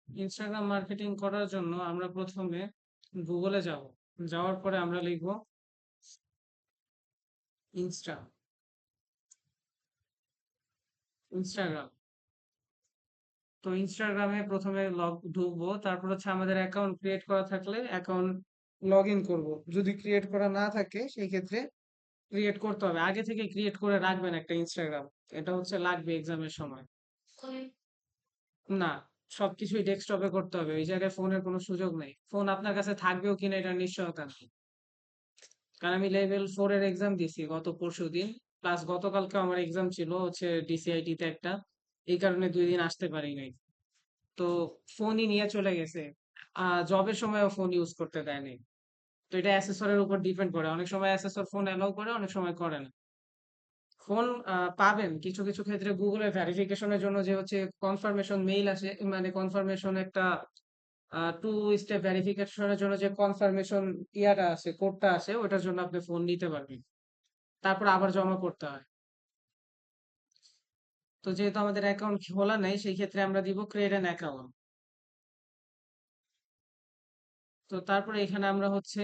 Instagram marketing করার জন্য আমরা প্রথমে গুগলে যাব। যাওয়ার পরে আমরা লিখব ইনস্টা ইনস্টাগ্রাম। তো ইনস্টাগ্রামে প্রথমে ঢুকবো, তারপর হচ্ছে আমাদের অ্যাকাউন্ট ক্রিয়েট করা থাকলে অ্যাকাউন্ট লগ ইন করবো। যদি ক্রিয়েট করা না থাকে সেই ক্ষেত্রে ক্রিয়েট করতে হবে, আগে থেকে ক্রিয়েট করে রাখবেন একটা ইনস্টাগ্রাম। এটা হচ্ছে লাগবে এক্সামের সময়। না, সবকিছুই ডেস্কটপে করতে হবে, ওই জায়গায় ফোনের কোনো সুযোগ নেই। ফোন আপনার কাছে থাকবেও কিনা এটা নিশ্চয়তা নেই, কারণ আমি লেভেল 4 এর এক্সাম দিছি গত পরশুদিন, প্লাস গতকালকে আমার এক্সাম ছিল হচ্ছে ডিসিআইটি তে একটা, এই কারণে 2 দিন আসতে পারি নাই। তো ফোনই নিয়ে চলে গেছে, জবের সময়ও ফোন ইউজ করতে দেয়নি। তো এটা অ্যাসেসরের উপর ডিপেন্ড করে, অনেক সময় অ্যাসেসর ফোন অ্যালাউ করে, অনেক সময় করে না। ফোন পাবেন কিছু কিছু ক্ষেত্রে গুগলে ভেরিফিকেশনের জন্য, যে হচ্ছে কনফার্মেশন মেইল আসে, মানে কনফার্মেশন একটা 2 স্টেপ ভেরিফিকেশনের জন্য যে কনফার্মেশন ইয়াটা আসে, কোডটা আসে, ওটার জন্য আপনি ফোন নিতে পারবেন, তারপর আবার জমা করতে হয়। তো যেহেতু আমাদের অ্যাকাউন্ট খোলা নাই, সেই ক্ষেত্রে আমরা দিব ক্রিয়েট অ্যান অ্যাকাউন্ট। তো তারপরে এখানে আমরা হচ্ছে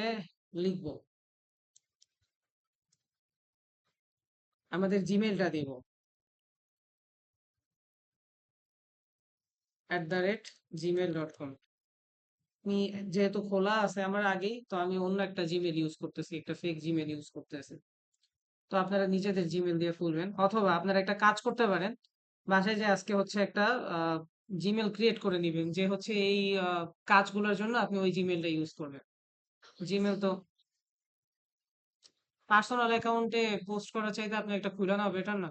লিখবো আমাদের জিমেলটা দিব, @gmail.com। আমি যেহেতু খোলা আছে আমার আগেই, তো আমি অন্য একটা জিমেল ইউজ করতেছি, একটা ফেক জিমেল ইউজ করতেছি। তো আপনারা নিজেদের জিমেল দিয়ে খুলবেন, অথবা আপনারা একটা কাজ করতে পারেন, বাসায় যে আজকে হচ্ছে একটা জিমেল ক্রিয়েট করে নিবেন, যে হচ্ছে এই কাজগুলোর জন্য আপনি ওই জিমেলটা ইউজ করবেন। জিমেল তো পার্সোনাল অ্যাকাউন্টে পোস্ট করার চাইতে আপনি একটা খুলে নাও বেটার না?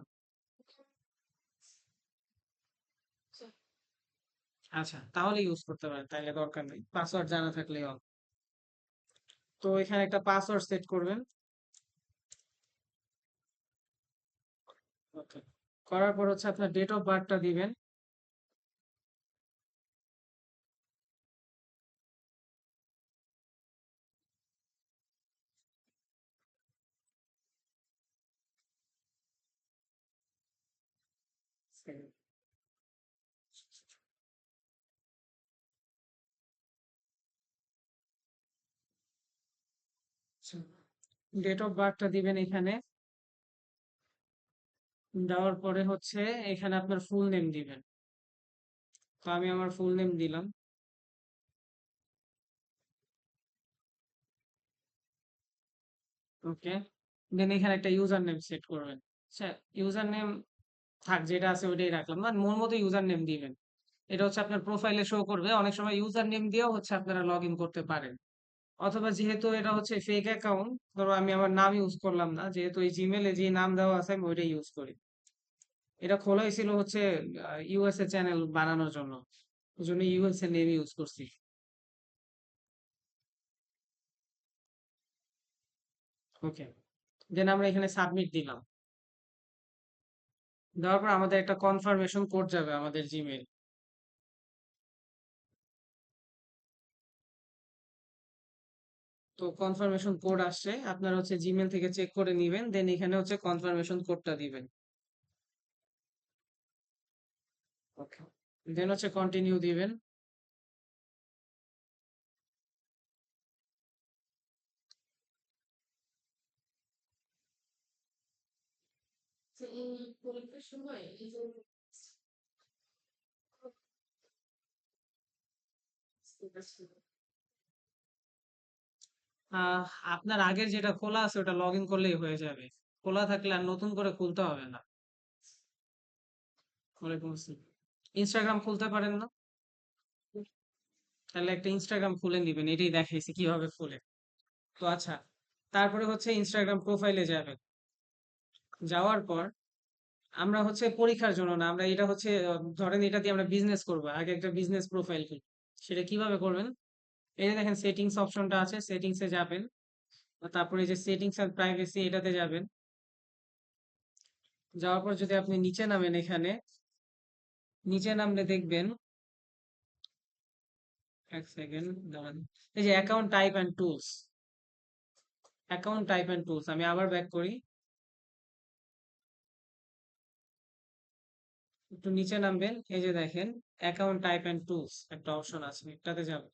আচ্ছা, তাহলে ইউজ করতে পারেন, তাইলে দরকার নেই, পাসওয়ার্ড জানা থাকলেই হবে। তো এখানে একটা পাসওয়ার্ড সেট করবেন। ওকে, করার পর হচ্ছে আপনার ডেট অফ বার্থটা দিবেন। ডেট অফ বার্থটা দিবেন এখানে। দেওয়ার পরে হচ্ছে এখানে আপনার ফুল নেম দিবেন। তো আমি আমার ফুল নেম দিলাম। ওকে, দেন এখানে একটা ইউজার নেম সেট করবেন। আচ্ছা, ইউজার নেম থাক, যেটা আছে ওইটাই রাখলাম, মানে মন মতো ইউজার নেম দিবেন। এটা হচ্ছে আপনার প্রোফাইলে শো করবে, অনেক সময় ইউজার নেম দিয়েও হচ্ছে আপনারা লগ ইন করতে পারেন। অথবা যেহেতু এটা হচ্ছে ফেক অ্যাকাউন্ট, ধরো আমি আমার নাম ইউজ করলাম না, যেহেতু এই জিমেলে যে নাম দেওয়া আছে আমি ওইটাই ইউজ করি। এটা খোলা হয়েছিল হচ্ছে ইউএসএ চ্যানেল বানানোর জন্য, ওই জন্য ইউএসএ নেম ইউজ করছি। ওকে, দেন আমরা এখানে সাবমিট দিলাম। দেওয়ার পর আমাদের একটা কনফার্মেশন কোড যাবে আমাদের জিমেল। তো কনফার্মেশন কোড আসছে, আপনারা হচ্ছে জিমেল থেকে চেক করে নিবেন, দেন এখানে হচ্ছে কনফার্মেশন কোডটা দিবেন। ওকে, দেন হচ্ছে কন্টিনিউ দিবেন। আহ আপনার আগের যেটা খোলা আছে ওটা লগ ইন করলেই হয়ে যাবে, খোলা থাকলে আর নতুন করে খুলতে হবে না। ওয়ালাইকুম আসসালাম। ইনস্টাগ্রাম খুলতে পারেন না? তাহলে একটা ইনস্টাগ্রাম খুলে নিবেন, এটাই দেখাইছি কিভাবে খুলে। তো আচ্ছা, তারপরে হচ্ছে ইনস্টাগ্রাম প্রোফাইলে যাবেন। যাওয়ার পর আমরা হচ্ছে পরীক্ষার জন্য না, আমরা এটা হচ্ছে ধরেন এটা দিয়ে আমরা বিজনেস করবো, আগে একটা বিজনেস প্রোফাইল খুলি। সেটা কিভাবে করবেন? এই যে দেখেন সেটিংস অপশনটা আছে, সেটিংসে যাবেন। তারপরে এই যে সেটিংস এন্ড প্রাইভেসি, এটাতে যাবেন। যাওয়ার পর যদি আপনি নিচে নামেন, এখানে নিচে নামলে দেখবেন, এক সেকেন্ড দাঁড়ান, এই যে account type and tools, account type and tools, আমি আবার ব্যাক করি। একটু নিচে নামবেন, এই যে দেখেন অ্যাকাউন্ট টাইপ এন্ড টুলস একটা অপশন আছে, এটাতে যাবেন।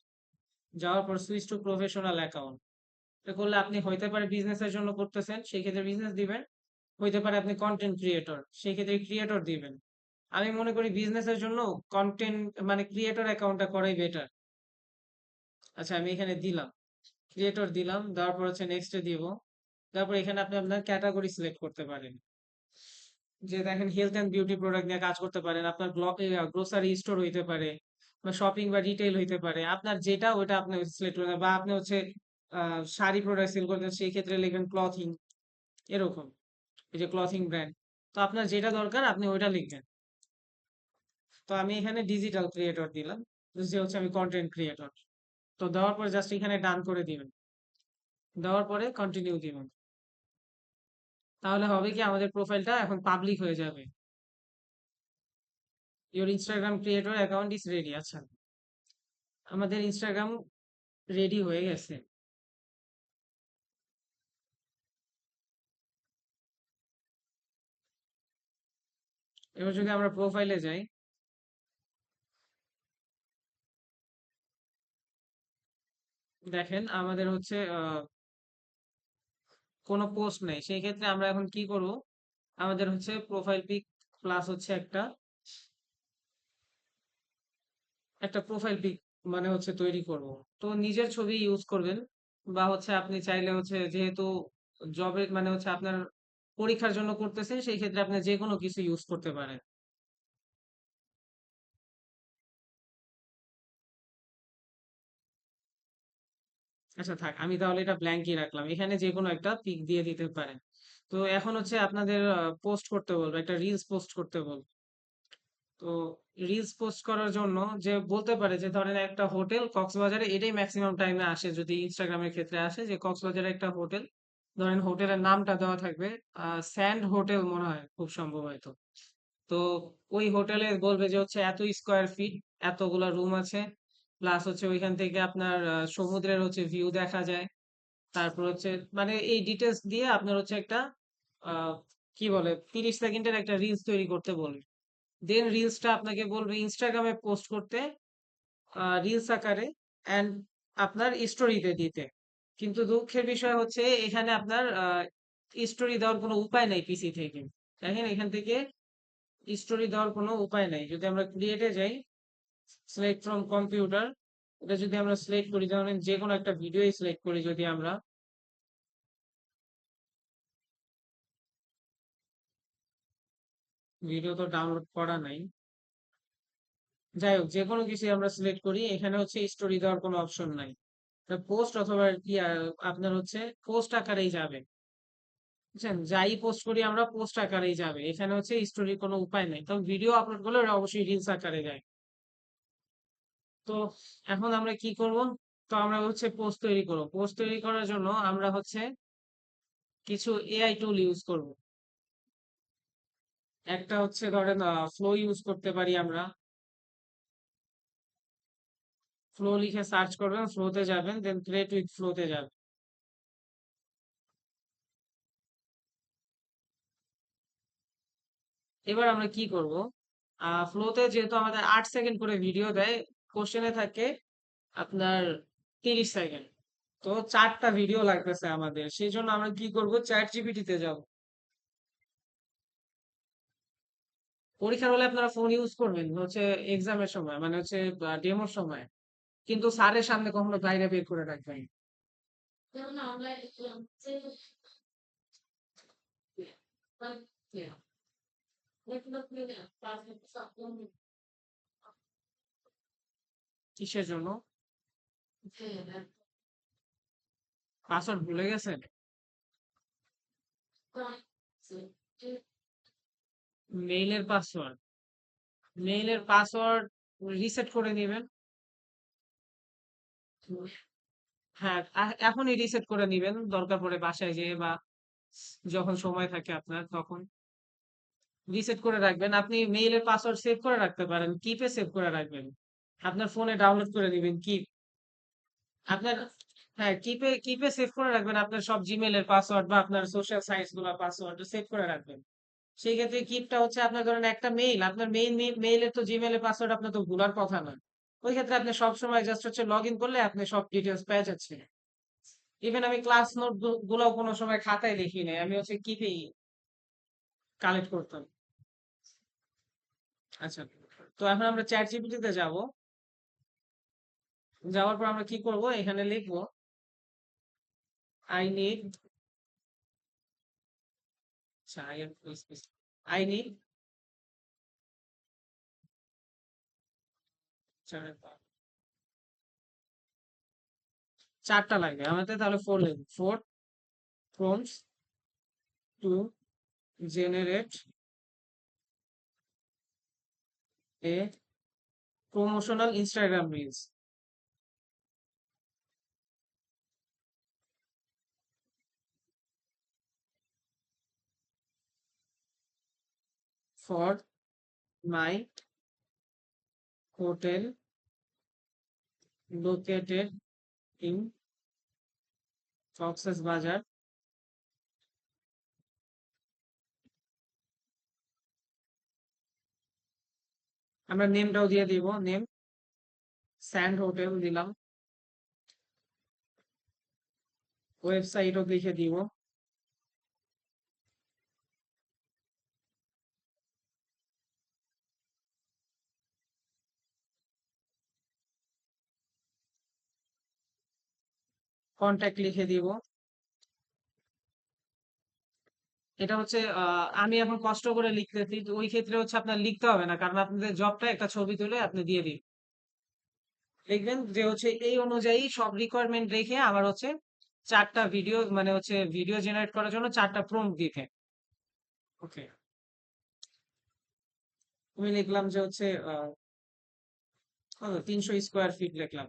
যাওয়ার পর সুইচ টু প্রফেশনাল অ্যাকাউন্ট, এটা করলে আপনি হইতে পারে বিজনেসের জন্য করতেছেন, সেই ক্ষেত্রে বিজনেস দিবেন। হইতে পারে আপনি কন্টেন্ট ক্রিয়েটর, সেই ক্ষেত্রে ক্রিয়েটর দিবেন। আমি মনে করি বিজনেসের জন্য কন্টেন্ট মানে ক্রিয়েটর অ্যাকাউন্টটা করাই বেটার। আচ্ছা, আমি এখানে দিলাম, ক্রিয়েটর দিলাম, দেওয়ার পর হচ্ছে নেক্সটে দিব। তারপর এখানে আপনি আপনার ক্যাটাগরি সিলেক্ট করতে পারেন। যে দেখেন হেলথ এন্ড বিউটি প্রোডাক্ট নিয়ে কাজ করতে পারেন, আপনার গ্রোসারি স্টোর হইতে পারে, বা শপিং বা রিটেল হইতে পারে, আপনার যেটা ওইটা আপনি সিলেক্ট করবেন। বা আপনি হচ্ছে শাড়ি প্রোডাক্ট সেল করতেন, সেই ক্ষেত্রে লিখবেন ক্লথিং, এরকম, এই যে ক্লথিং ব্র্যান্ড। তো আপনার যেটা দরকার আপনি ওইটা লিখবেন। তো আমি এখানে ডিজিটাল ক্রিয়েটর দিলাম, যে হচ্ছে আমি কন্টেন্ট ক্রিয়েটর। তো দেওয়ার পরে জাস্ট এখানে ডান করে দিবেন, দেওয়ার পরে কন্টিনিউ দিবেন। তাহলে হবে কি, আমাদের প্রোফাইলটা এখন পাবলিক হয়ে যাবে। Your Instagram creator account is ready. আচ্ছা, আমাদের ইনস্টাগ্রাম রেডি হয়ে গেছে। এবার যদি আমরা প্রোফাইলে যাই, দেখেন আমাদের হচ্ছে কোনো পোস্ট নেই। সেই ক্ষেত্রে আমরা এখন কি করব, আমাদের হচ্ছে প্রোফাইল পিক প্লাস হচ্ছে একটা একটা প্রোফাইল পিক মানে হচ্ছে তৈরি করব। তো নিজের ছবি ইউজ করবেন, বা হচ্ছে আপনি চাইলে হচ্ছে, যেহেতু জবের মানে হচ্ছে আপনার পরীক্ষার জন্য করতেছেন, সেই ক্ষেত্রে আপনি যে কোনো কিছু ইউজ করতে পারেন। আচ্ছা থাক, আমি তাহলে এটা ব্ল্যাঙ্কই রাখলাম, এখানে যে কোনো একটা পিক দিয়ে দিতে পারেন। তো এখন হচ্ছে আপনাদের পোস্ট করতে বলবো, একটা রিলস পোস্ট করতে বলবো। তো রিলস পোস্ট করার জন্য যে বলতে পারে যে ধরেন একটা হোটেল কক্সবাজারে, এটাই ম্যাক্সিমাম টাইমে আসে যদি ইনস্টাগ্রামের ক্ষেত্রে আসে, যে কক্সবাজারে একটা হোটেল, ধরেন হোটেলের নামটা দেওয়া থাকবে স্যান্ড হোটেল মনে হয় খুব সম্ভব হয়তো। তো ওই হোটেলে বলবে যে হচ্ছে এত স্কোয়ার ফিট, এতগুলা রুম আছে, প্লাস হচ্ছে ওইখান থেকে আপনার সমুদ্রের হচ্ছে ভিউ দেখা যায়। তারপর হচ্ছে মানে এই ডিটেলস দিয়ে আপনার হচ্ছে একটা আহ কি বলে 30 সেকেন্ডের একটা রিলস তৈরি করতে বলবে। দেন রিলসটা আপনাকে বলবে ইনস্টাগ্রামে পোস্ট করতে, রিলস আকারে, অ্যান্ড আপনার স্টোরিতে দিতে। কিন্তু দুঃখের বিষয় হচ্ছে এখানে আপনার স্টোরি দেওয়ার কোনো উপায় নাই পিসি থেকে। দেখেন এখান থেকে স্টোরি দেওয়ার কোনো উপায় নাই। যদি আমরা ক্রিয়েটে যাই, সিলেক্ট ফ্রম কম্পিউটার, এটা যদি আমরা সিলেক্ট করি, ধরেন যে কোনো একটা ভিডিও সিলেক্ট করি, যদি আমরা ভিডিও তো ডাউনলোড করা নাই, যাই হোক যে কোনো কিছু আমরা সিলেক্ট করি, এখানে হচ্ছে স্টোরি দেওয়ার কোনো অপশন নাই। পোস্ট অথবা কি আপনার হচ্ছে পোস্ট আকারেই যাবে। বুঝছেন, যাই পোস্ট করি আমরা পোস্ট আকারেই যাবে, এখানে হচ্ছে স্টোরির কোনো উপায় নেই। তবে ভিডিও আপলোড করলে ওটা অবশ্যই রিলস আকারে যায়। তো এখন আমরা কি করব, তো আমরা হচ্ছে পোস্ট তৈরি করব। পোস্ট তৈরি করার জন্য আমরা হচ্ছে কিছু এআই টুল ইউজ করব। একটা হচ্ছে ধরেন ফ্লো ইউজ করতে পারি আমরা। ফ্লো লিখে সার্চ করবেন, ফ্লোতে যাবেন, দেন ক্রিয়েট উইথ ফ্লোতে যাবেন। এবার আমরা কি করব, ফ্লোতে যেহেতু আমাদের 8 সেকেন্ড করে ভিডিও দেয়, কোশ্চেনে থাকে আপনার 30 সেকেন্ড, তো 4টা ভিডিও লাগতেছে আমাদের, সেই জন্য আমরা কি করব, চ্যাট জিপিটিতে যাব। পরীক্ষার হলে আপনারা ফোন ইউজ করবেন হচ্ছে এক্সামের সময়, মানে হচ্ছে ডেমোর সময়, কিন্তু স্যারের সামনে কখনো বাইরে বের করে রাখবেন। কিসের জন্য? পাসওয়ার্ড ভুলে গেছেন? মেইলের পাসওয়ার্ড, মেইলের পাসওয়ার্ড রিসেট করে নেবেন। হ্যাঁ, এখনই রিসেট করে নিবেন, দরকার পড়ে বাসায় যেয়ে বা যখন সময় থাকে আপনার তখন রিসেট করে রাখবেন। আপনি মেইলের পাসওয়ার্ড সেভ করে রাখতে পারেন, কিপে সেভ করে রাখবেন, আপনার ফোনে ডাউনলোড করে দিবেন কিপ। আপনার, হ্যাঁ, কিপে কিপে সেভ করে রাখবেন আপনার সব জিমেইলের পাসওয়ার্ড বা আপনার সোশ্যাল সাইটস গুলা পাসওয়ার্ড সেভ করে রাখবেন। সেই ক্ষেত্রে কিটা হচ্ছে আপনার ধরেন একটা মেইল, আপনার মেইন মেইলের তো জিমেইলের পাসওয়ার্ড আপনার তো ভুলার কথা না। ওই ক্ষেত্রে আপনি সবসময় জাস্ট হচ্ছে লগ ইন করলে আপনি সব ডিটেলস পেয়ে যাচ্ছেন। ইভেন আমি ক্লাস নোট গুলাও কোনো সময় খাতায় লিখি নাই, আমি হচ্ছে কিপেই কালেক্ট করতাম। আচ্ছা, তো এখন আমরা চ্যাট জিপিটিতে যাব। যাওয়ার পর আমরা কি করব, এখানে লিখবো আই নিড, আচ্ছা আই নিড চারটা লাগবে আমাদের, তাহলে ফোর লিখবো, four prompts to generate A promotional Instagram reels for my hotel located in Cox's বাজার। আমরা নেমটাও দিয়ে দিব, নেম স্যান্ড হোটেল দিলাম, ওয়েবসাইটও লিখে দিব, কন্ট্যাক্ট লিখে দিব। এটা হচ্ছে আমি এখন কষ্ট করে লিখতেছি, তো ওই ক্ষেত্রে হচ্ছে আপনার লিখতে হবে না, কারণ আপনাদের জবটা একটা ছবি তুলে আপনি দিয়ে দিন, দেখবেন যে হচ্ছে এই অনুযায়ী সব রিকোয়ারমেন্ট রেখে আমার হচ্ছে চারটা ভিডিও, মানে হচ্ছে ভিডিও জেনারেট করার জন্য চারটা প্রম্পট দিতে। ওকে, আমি লিখলাম যে হচ্ছে 300 স্কোয়ার ফিট লিখলাম।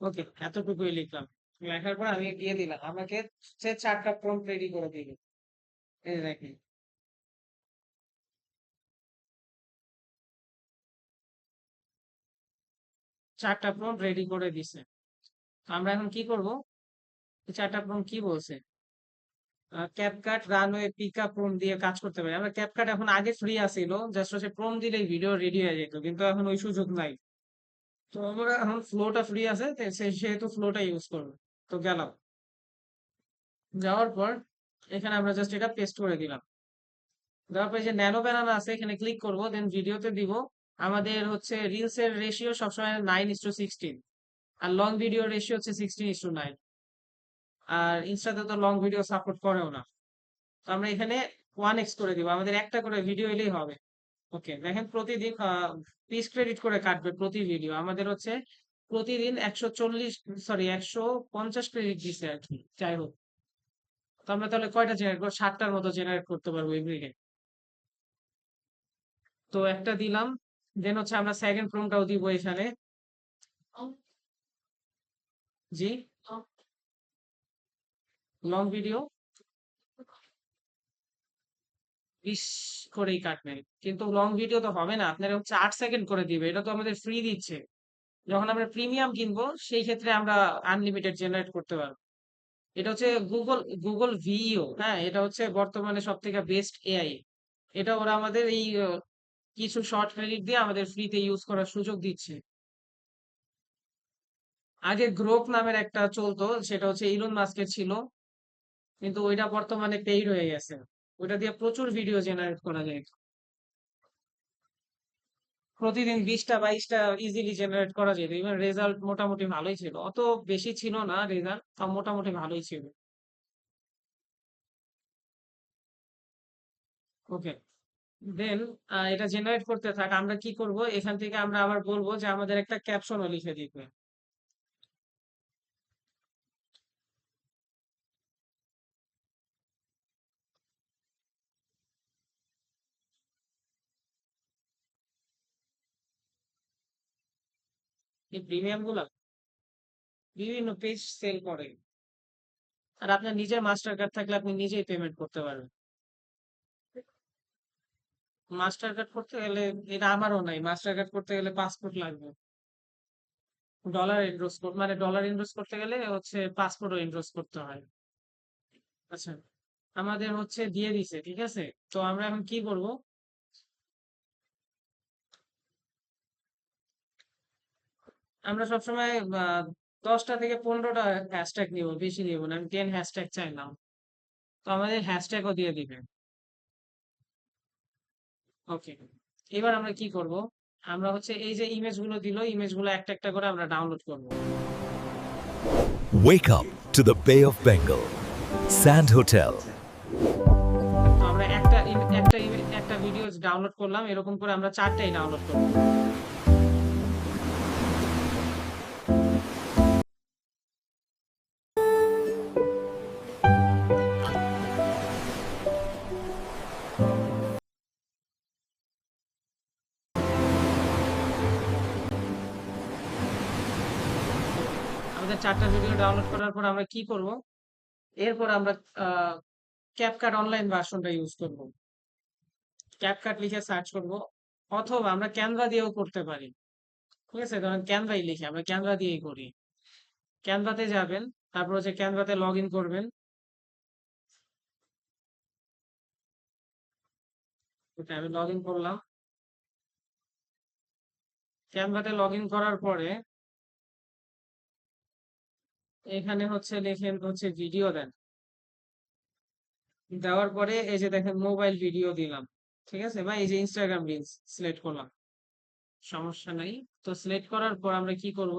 ওকে, এতটুকুই লিখলাম। লেখার পর আমি দিয়ে দিলাম, আমাকে সে চারটা প্রম্পট রেডি করে দিল। এই দেখেন, চারটা প্রম্পট রেডি করে দিছে। তো আমরা এখন কি করব, এই চারটা প্রম্পট কি বলছে, ক্যাপকাট রানওয়ে পিকা প্রম্পট দিয়ে কাজ করতে পারি আমরা। ক্যাপকাট এখন আগে ফ্রি আসিল, জাস্ট হচ্ছে প্রম্পট দিলেই ভিডিও রেডি হয়ে যেত, কিন্তু এখন ওই সুযোগ নাই। তো আমরা এখন ফ্লোটা ফ্রি আছে, তো সেহেতু ফ্লোটা ইউজ করবো। তো গেলাম, যাওয়ার পর এখানে আমরা জাস্ট এটা পেস্ট করে দিলাম। দেওয়ার পর যে ন্যানো ব্যানানা আছে এখানে ক্লিক করব, দেন ভিডিওতে দিব। আমাদের হচ্ছে রিলস এর রেশিও সবসময় 9:16, আর লং ভিডিও রেশিও হচ্ছে 16:9। আর ইনস্টাতে তো লং ভিডিও সাপোর্ট করেও না, তো আমরা এখানে 1x করে দিব, আমাদের একটা করে ভিডিও এলেই হবে। ওকে, দেখেন প্রতিদিন 20 ক্রেডিট করে কাটবে প্রতি ভিডিও, আমাদের হচ্ছে প্রতিদিন 140, সরি 150 ক্রেডিট দিছে আর কি। যাই হোক, তো আমরা তাহলে কয়টা জেনারেট করবো, 7টার মতো জেনারেট করতে পারবো এভরিডে। তো একটা দিলাম, দেন হচ্ছে আমরা সেকেন্ড প্রমটাও দিব এখানে। জি, লং ভিডিও 20 করেই কাটবেন, কিন্তু লং ভিডিও তো হবে না, আপনার হচ্ছে 8 সেকেন্ড করে দিবে, এটা তো আমাদের ফ্রি দিচ্ছে। যখন আমরা প্রিমিয়াম কিনবো সেই ক্ষেত্রে আমরা আনলিমিটেড জেনারেট করতে পারবো। এটা হচ্ছে গুগল গুগল ভিইও, হ্যাঁ, এটা হচ্ছে বর্তমানে সব থেকে বেস্ট এআই। এটা ওরা আমাদের এই কিছু শর্ট ক্রেডিট দিয়ে আমাদের ফ্রিতে ইউজ করার সুযোগ দিচ্ছে। আগে গ্রোক নামের একটা চলতো, সেটা হচ্ছে ইলন মাস্কের ছিল, কিন্তু ওইটা বর্তমানে পেইড হয়ে গেছে। ওইটা দিয়ে প্রচুর ভিডিও জেনারেট করা যায়, প্রতিদিন 20টা 22টা ইজিলি জেনারেট করা যেত, ইভেন রেজাল্ট মোটামুটি ভালোই ছিল, অত বেশি ছিল না রেজাল্ট, মোটামুটি ভালোই ছিল। ওকে, দেন এটা জেনারেট করতে থাক, আমরা কি করব, এখান থেকে আমরা আবার বলবো যে আমাদের একটা ক্যাপশনও লিখে দিতে। এই প্রিমিয়াম গুলা বিভিন্ন পেজ সেল করে। আর আপনার নিজের মাস্টার কার্ড থাকলে আপনি নিজেই পেমেন্ট করতে পারবেন। মাস্টার কার্ড করতে গেলে, এটা আমারও নাই, মাস্টার কার্ড করতে গেলে পাসপোর্ট লাগবে। ডলার এনরোস মানে ডলার এনরোস করতে গেলে হচ্ছে পাসপোর্টও এনরোস করতে হয়। আচ্ছা, আমাদের হচ্ছে দিয়ে দিছে, ঠিক আছে। তো আমরা এখন কি করব? আমরা সবসময় 10টা থেকে 15টা হ্যাশট্যাগ নিব, বেশি নিব না। আমি 10 হ্যাশট্যাগ চাইলাম। তো আমাদের হ্যাশট্যাগও দিয়ে দিবে। ওকে, এবার আমরা কি করব? আমরা হচ্ছে এই যে ইমেজ গুলো দিল, ইমেজ গুলো একটা একটা করে আমরা ডাউনলোড করব। Wake up to the Bay of Bengal. Sand Hotel. তো আমরা একটা ভিডিও ডাউনলোড করলাম, এরকম করে আমরা 4টাই ডাউনলোড করব। আমাদের 4টা ভিডিও ডাউনলোড করার পর আমরা কি করব? এরপর আমরা ক্যাপকাট অনলাইন ভার্সনটা ইউজ করব। ক্যাপকাট লিখে সার্চ করব, অথবা আমরা ক্যানভা দিয়েও করতে পারি। ঠিক আছে, ধরেন ক্যানভাই লিখে, আমরা ক্যানভা দিয়েই করি। ক্যানভাতে যাবেন, তারপর হচ্ছে ক্যানভাতে লগ ইন করবেন। ওকে, আমি লগ ইন করলাম। ক্যানভাতে লগ ইন করার পরে এখানে হচ্ছে লেখেন হচ্ছে ভিডিও দেন। দেওয়ার পরে এই যে দেখেন মোবাইল ভিডিও দিলাম, ঠিক আছে, বা এই যে ইনস্টাগ্রাম রিলস সিলেক্ট করলাম, সমস্যা নাই। তো সিলেক্ট করার পর আমরা কি করব?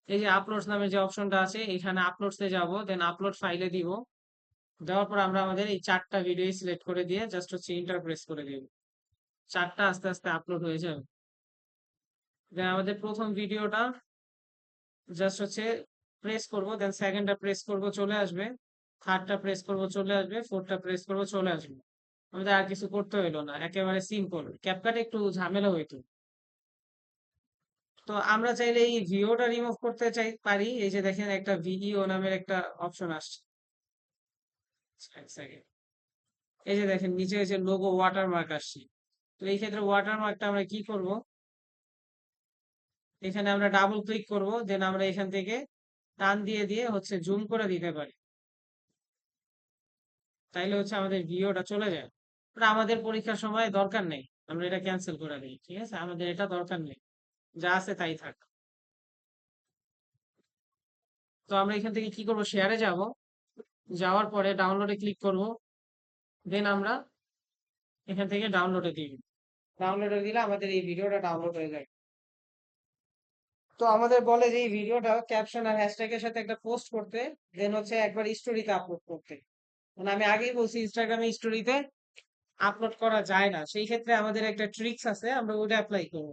এই যে আপলোডস নামে যে অপশনটা আছে, এখানে আপলোডসে যাব, দেন আপলোড ফাইলে দিব। দেওয়ার পর আমরা আমাদের এই 4টা ভিডিও সিলেক্ট করে দিয়ে জাস্ট হচ্ছে ইন্টার প্রেস করে দিব। 4টা আস্তে আস্তে আপলোড হয়ে যাবে। দেন আমাদের প্রথম ভিডিওটা জাস্ট হচ্ছে প্রেস করব, দেন সেকেন্ডটা প্রেস করব, চলে আসবে। থার্ডটা প্রেস করব, চলে আসবে। ফোর্থটা প্রেস করব, চলে আসবে। আমাদের আর কিছু করতে হইলো না, একেবারে সিম্পল। ক্যাপকাট একটু ঝামেলা হইতো। তো আমরা চাইলে এই ভিওটা রিমুভ করতে পারি। এই যে দেখেন একটা ভিডিও নামের একটা অপশন আসছে। এক সেকেন্ড, এই যে দেখেন নিচে এই যে লোগো ওয়াটারমার্ক আসছে। তো এই ক্ষেত্রে ওয়াটারমার্কটা আমরা কি করব? এখানে আমরা ডাবল ক্লিক করব, দেন আমরা এখান থেকে টান দিয়ে দিয়ে হচ্ছে জুম করে দিতে পারি। তাইলে হচ্ছে আমাদের ভিডিওটা চলে যায়। ওটা আমাদের পরীক্ষার সময় দরকার নেই, আমরা এটা ক্যান্সেল করে দিই। ঠিক আছে, আমাদের এটা দরকার নেই, যা আছে তাই থাক। তো আমরা এখান থেকে কি করব? শেয়ারে যাব। যাওয়ার পরে ডাউনলোডে ক্লিক করব, দেন আমরা এখান থেকে ডাউনলোডে দিই। ডাউনলোডে দিলে আমাদের এই ভিডিওটা ডাউনলোড হয়ে যায়। তো আমাদের বলে যে এই ভিডিওটা ক্যাপশন আর হ্যাশট্যাগের সাথে একটা পোস্ট করতে, দেন হচ্ছে একবার স্টোরিতে আপলোড করতে। মানে আমি আগেই বলছি ইনস্টাগ্রামে স্টোরিতে আপলোড করা যায় না, সেই ক্ষেত্রে আমাদের একটা ট্রিক্স আছে, আমরা ওটা অ্যাপ্লাই করব।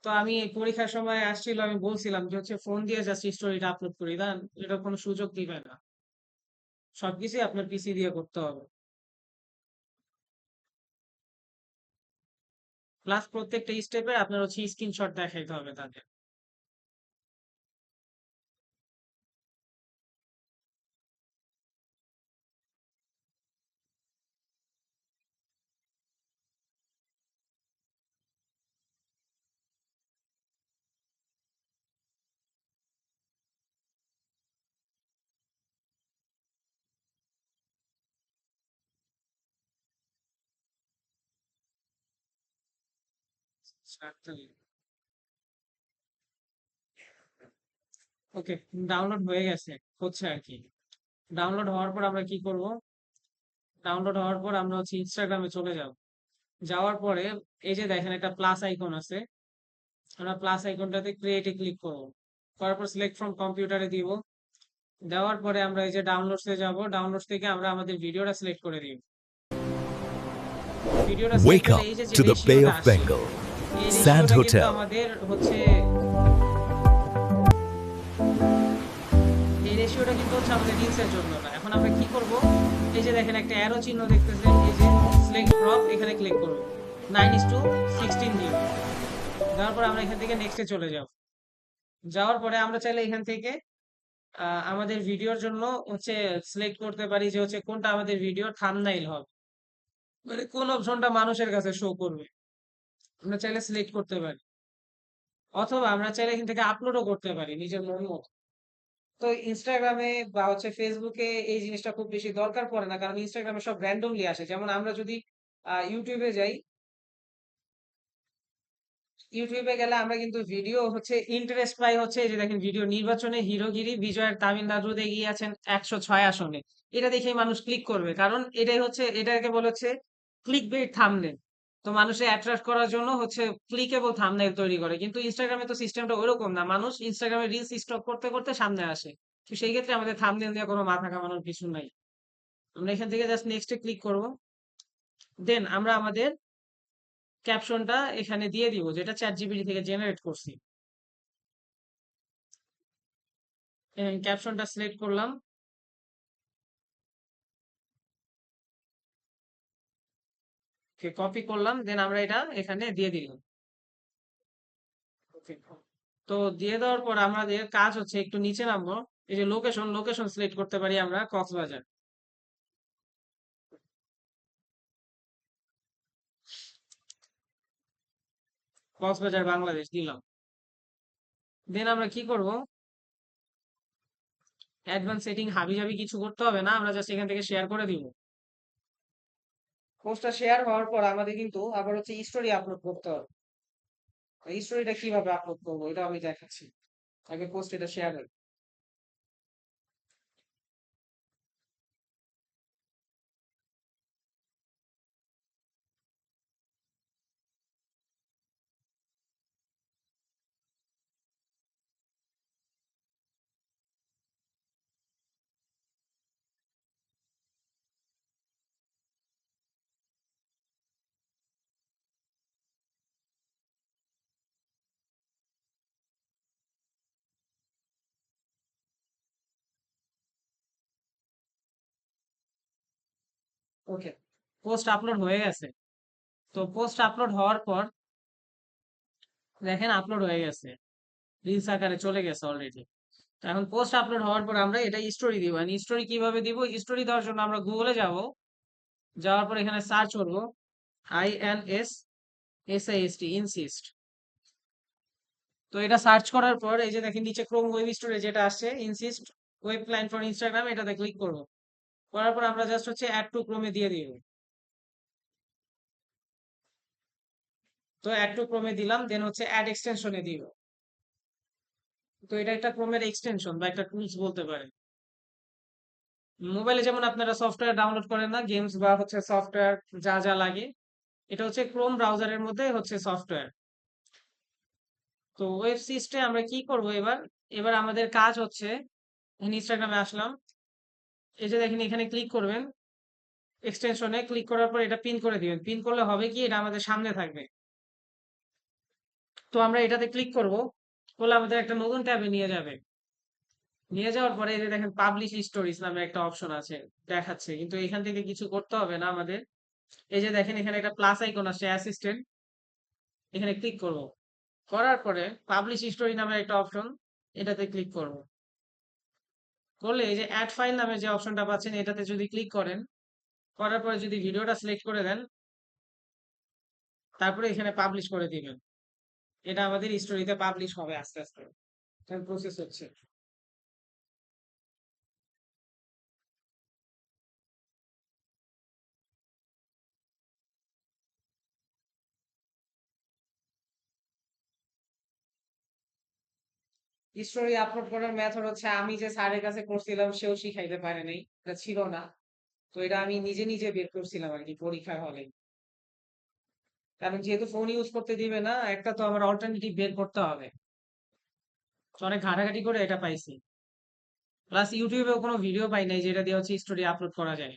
তো আমি পরীক্ষার সময় আসছিল, আমি বলছিলাম যে হচ্ছে ফোন দিয়ে জাস্ট স্টোরিটা আপলোড করি, না এটা কোনো সুযোগ দিবে না, সবকিছুই আপনার পিসি দিয়ে করতে হবে। প্লাস প্রত্যেকটা স্টেপে আপনার হচ্ছে স্ক্রিনশট দেখাইতে হবে তাদের। ওকে, ডাউনলোড হয়ে গেছে, হচ্ছে আর কি। ডাউনলোড হওয়ার পর আমরা কি করব? ডাউনলোড হওয়ার পর আমরা হচ্ছে ইনস্টাগ্রামে চলে যাব। যাওয়ার পরে এই যে দেখেন একটা প্লাস আইকন আছে, আমরা প্লাস আইকনটাতে ক্রিয়েটে ক্লিক করব। করার পর সিলেক্ট ফ্রম কম্পিউটারে দিব। দেওয়ার পরে আমরা এই যে ডাউনলোডসে যাব, ডাউনলোডস থেকে আমরা আমাদের ভিডিওটা সিলেক্ট করে দিব। ভিডিওটা সিলেক্ট Wake করলে up এই যে to the Bay রেশিওটা of আসে, Bengal. এই Sand রেশিওটা কিন্তু Hotel. আমাদের হচ্ছে, এই রেশিওটা কিন্তু হচ্ছে আমাদের রিলসের জন্য না। এখন আমরা কি করব? এই যে দেখেন একটা অ্যারো চিহ্ন দেখতেছেন, এই যে সিলেক্ট ক্রপ, এখানে ক্লিক করব। 9:16 দিব। দেওয়ার পর আমরা এখান থেকে নেক্সটে চলে যাব। যাওয়ার পরে আমরা চাইলে এখান থেকে আমাদের ভিডিওর জন্য হচ্ছে সিলেক্ট করতে পারি যে হচ্ছে কোনটা আমাদের ভিডিও থাম্বনেইল হবে, মানে কোন অপশনটা মানুষের কাছে শো করবে আমরা চাইলে সিলেক্ট করতে পারি, অথবা আমরা চাইলে এখান থেকে আপলোডও করতে পারি নিজের মন মতো। তো ইনস্টাগ্রামে বা হচ্ছে ফেসবুকে এই জিনিসটা খুব বেশি দরকার পড়ে না, কারণ ইনস্টাগ্রামে সব র্যান্ডমলি আসে। যেমন আমরা যদি ইউটিউবে যাই, ইউটিউবে গেলে আমরা কিন্তু ভিডিও হচ্ছে ইন্টারেস্ট পাই হচ্ছে এই যে দেখেন ভিডিও নির্বাচনে হিরোগিরি বিজয়ের তামিলনাড়ুতে এগিয়ে আছেন 106 আসনে। এটা দেখেই মানুষ ক্লিক করবে, কারণ এটাই হচ্ছে, এটাকে বলে হচ্ছে ক্লিক বেট থাম্বনেল। তো মানুষে অ্যাট্রাক্ট করার জন্য হচ্ছে ক্লিকেবল থাম্বনেল তৈরি করে। কিন্তু ইনস্টাগ্রামে তো সিস্টেমটা ওইরকম না, মানুষ ইনস্টাগ্রামে রিলস স্টক করতে করতে সামনে আসে। তো সেই ক্ষেত্রে আমাদের থাম্বনেল নিয়ে কোনো মাথা ঘামানোর কিছু নাই। আমরা এখান থেকে জাস্ট নেক্সটে ক্লিক করব। দেন আমরা আমাদের ক্যাপশনটা এখানে দিয়ে দিব, যেটা চ্যাট জিপিটি থেকে জেনারেট করছি। ক্যাপশনটা সিলেক্ট করলাম, কপি করলাম, দেন আমরা এটা এখানে দিয়ে দিলাম। Okay. তো দিয়ে দেওয়ার পর আমাদের কাজ হচ্ছে একটু নিচে নামবো। এই যে লোকেশন, লোকেশন সিলেক্ট করতে পারি আমরা কক্সবাজার। কক্সবাজার বাংলাদেশ দিলাম। দেন আমরা কি করব, অ্যাডভান্স সেটিং হাবিজাবি কিছু করতে হবে না, আমরা জাস্ট এখান থেকে শেয়ার করে দিব। পোস্টটা শেয়ার হওয়ার পর আমাদের কিন্তু আবার হচ্ছে স্টোরি আপলোড করতে হবে। এই স্টোরিটা কিভাবে আপলোড করবো এটা আমি দেখাচ্ছি। আগে পোস্ট এটা শেয়ার হয়। ওকে, পোস্ট আপলোড হয়ে গেছে। তো পোস্ট আপলোড হওয়ার পর দেখেন আপলোড হয়ে গেছে, রিলস আকারে চলে গেছে অলরেডি। এখন পোস্ট আপলোড হওয়ার পর আমরা এটা স্টোরি দিব। স্টোরি কিভাবে দিব, স্টোরি দেওয়ার জন্য আমরা গুগলে যাব। যাওয়ার পর এখানে সার্চ করব INSSIST ইনসিস্ট। তো এটা সার্চ করার পর এই যে দেখেন নিচে ক্রোম ওয়েব স্টোরে যেটা আসছে insist web client for Instagram, এটাতে ক্লিক করব। করার পর আমরা জাস্ট হচ্ছে অ্যাড টু ক্রোমে দিয়ে দিব। তো অ্যাড টু ক্রোমে দিলাম, দেন হচ্ছে অ্যাড এক্সটেনশনে দিব। তো এটা একটা ক্রোমের এক্সটেনশন বা একটা টুলস বলতে পারেন। মোবাইলে যেমন আপনারা সফটওয়্যার ডাউনলোড করেন না, গেমস বা হচ্ছে সফটওয়্যার যা যা লাগে, এটা হচ্ছে ক্রোম ব্রাউজারের মধ্যে হচ্ছে সফটওয়্যার। তো ওয়েব সিস্টে আমরা কি করব এবার, এবার আমাদের কাজ হচ্ছে ইনস্টাগ্রামে আসলাম। এই যে দেখেন এখানে ক্লিক করবেন, এক্সটেনশনে ক্লিক করার পর এটা পিন করে দিবেন। পিন করলে হবে কি, এটা আমাদের সামনে থাকবে। তো আমরা এটাতে ক্লিক করব, করলে আমাদের একটা নতুন ট্যাবে নিয়ে যাবে। নিয়ে যাওয়ার পরে এই যে দেখেন পাবলিশ স্টোরিজ নামে একটা অপশন আছে, দেখাচ্ছে, কিন্তু এখান থেকে কিছু করতে হবে না আমাদের। এই যে দেখেন এখানে একটা প্লাস আইকন আছে অ্যাসিস্ট্যান্ট, এখানে ক্লিক করব। করার পরে পাবলিশ স্টোরি নামে একটা অপশন, এটাতে ক্লিক করব। করলে এই যে অ্যাড ফাইল নামে যে অপশনটা পাচ্ছেন এটাতে যদি ক্লিক করেন, করার পরে যদি ভিডিওটা সিলেক্ট করে দেন, তারপরে এখানে পাবলিশ করে দিবেন, এটা আমাদের স্টোরিতে পাবলিশ হবে আস্তে আস্তে। প্রসেস হচ্ছে। স্টোরি আপলোড করার মেথড হচ্ছে আমি যে স্যারের কাছে করছিলাম সেও শিখাইতে পারে নাই, এটা ছিল না। তো এটা আমি নিজে নিজে বের করছিলাম আর কি পরীক্ষার হলে। কারণ যেহেতু ফোন ইউজ করতে দিবে না, একটা তো আমার অল্টারনেটিভ বের করতে হবে। তো অনেক ঘাটাঘাটি করে এটা পাইছি। প্লাস ইউটিউবেও কোনো ভিডিও পাই নাই যেটা দিয়ে হচ্ছে স্টোরি আপলোড করা যায়।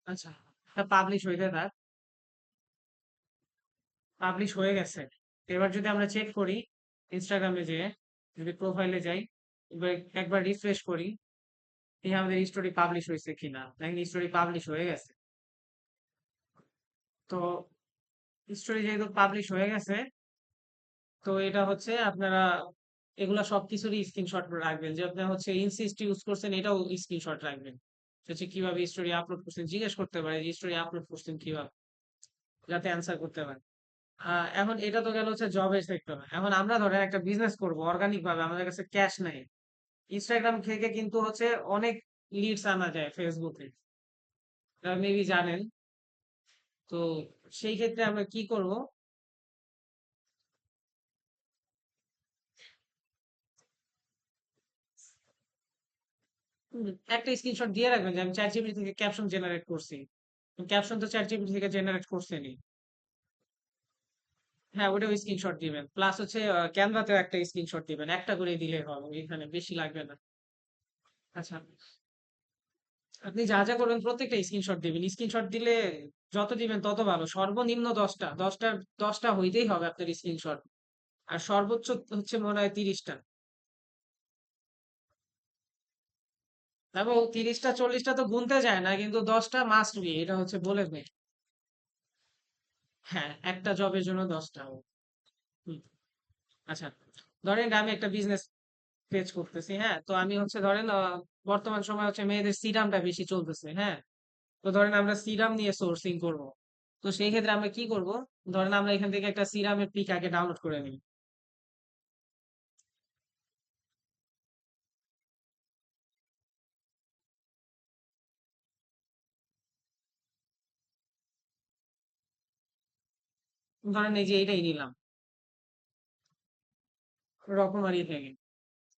আচ্ছা, পাবলিশ হইতে থাক। পাবলিশ হয়ে গেছে। এবার যদি আমরা চেক করি ইনস্টাগ্রামে যেয়ে, যদি প্রোফাইলে যাই, এবার একবার রিফ্রেশ করি, দেখি আমাদের স্টোরি পাবলিশ হয়েছে কিনা। দেখেন স্টোরি পাবলিশ হয়ে গেছে। তো স্টোরি যেহেতু পাবলিশ হয়ে গেছে, তো এটা হচ্ছে আপনারা এগুলা সবকিছুরই স্ক্রিনশট রাখবেন। যে আপনি হচ্ছে ইনসিস্ট ইউজ করছেন, এটাও স্ক্রিনশট রাখবেন। হচ্ছে কিভাবে স্টোরি আপলোড করছেন জিজ্ঞেস করতে পারে যে স্টোরি আপলোড করছেন কিভাবে, যাতে অ্যান্সার করতে পারে। এখন এটা তো গেল হচ্ছে জবের সেক্টর। এখন আমরা ধরেন একটা বিজনেস করব অর্গানিক ভাবে, আমাদের কাছে ক্যাশ নাই। ইনস্টাগ্রাম থেকে কিন্তু হচ্ছে অনেক লিডস আনা যায় ফেসবুকে, মেবি জানেন। তো সেই ক্ষেত্রে আমরা কি করব? হুম, একটা স্ক্রিনশট দিয়ে রাখবেন যে আমি চ্যাট জিপিটি থেকে ক্যাপশন জেনারেট করছি। ক্যাপশন তো চ্যাট জিপিটি থেকে জেনারেট করছেনই। হ্যাঁ, ওটাও স্ক্রিনশট দিবেন। প্লাস হচ্ছে ক্যানভাতেও একটা স্ক্রিনশট দিবেন। একটা করে দিলে হবে, এখানে বেশি লাগবে না। আচ্ছা, আপনি যা যা করবেন প্রত্যেকটা স্ক্রিনশট দিবেন। স্ক্রিনশট দিলে যত দিবেন তত ভালো। সর্বনিম্ন 10টা, 10টা হইতেই হবে আপনার স্ক্রিনশট। আর সর্বোচ্চ হচ্ছে মনে হয় 30টা। এবং 30টা 40টা তো গুনতে যায় না, কিন্তু 10টা মাস্ট বি, এটা হচ্ছে বলে দেয়। হ্যাঁ, একটা জবের জন্য 10টা। হুম, আচ্ছা, ধরেন আমি একটা বিজনেস পেজ করতেছি। হ্যাঁ, তো আমি হচ্ছে ধরেন বর্তমান সময় হচ্ছে মেয়েদের সিরামটা বেশি চলতেছে। হ্যাঁ, তো ধরেন আমরা সিরাম নিয়ে সোর্সিং করব। তো সেই ক্ষেত্রে আমরা কি করব? ধরেন আমরা এখান থেকে একটা সিরামের পিক আগে ডাউনলোড করে নিই। ধরেন এই যে এটাই নিলাম রকমারি থেকে।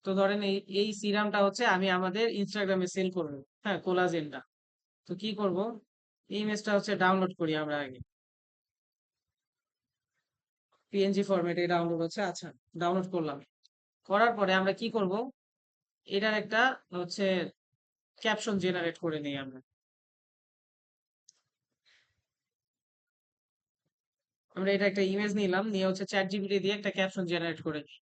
তো ধরেন এই এই সিরামটা হচ্ছে আমি আমাদের ইনস্টাগ্রামে সেল করবো। হ্যাঁ, কোলাজেনটা। তো কি করব? এই ইমেজটা হচ্ছে ডাউনলোড করি আমরা আগে। পিএনজি ফরম্যাটে ডাউনলোড হচ্ছে। আচ্ছা, ডাউনলোড করলাম। করার পরে আমরা কি করব? এটার একটা হচ্ছে ক্যাপশন জেনারেট করে নিই আমরা। আমরা এটা একটা ইমেজ নিলাম, নিয়ে হচ্ছে চ্যাট জিপিটি দিয়ে একটা ক্যাপশন জেনারেট করে নিই।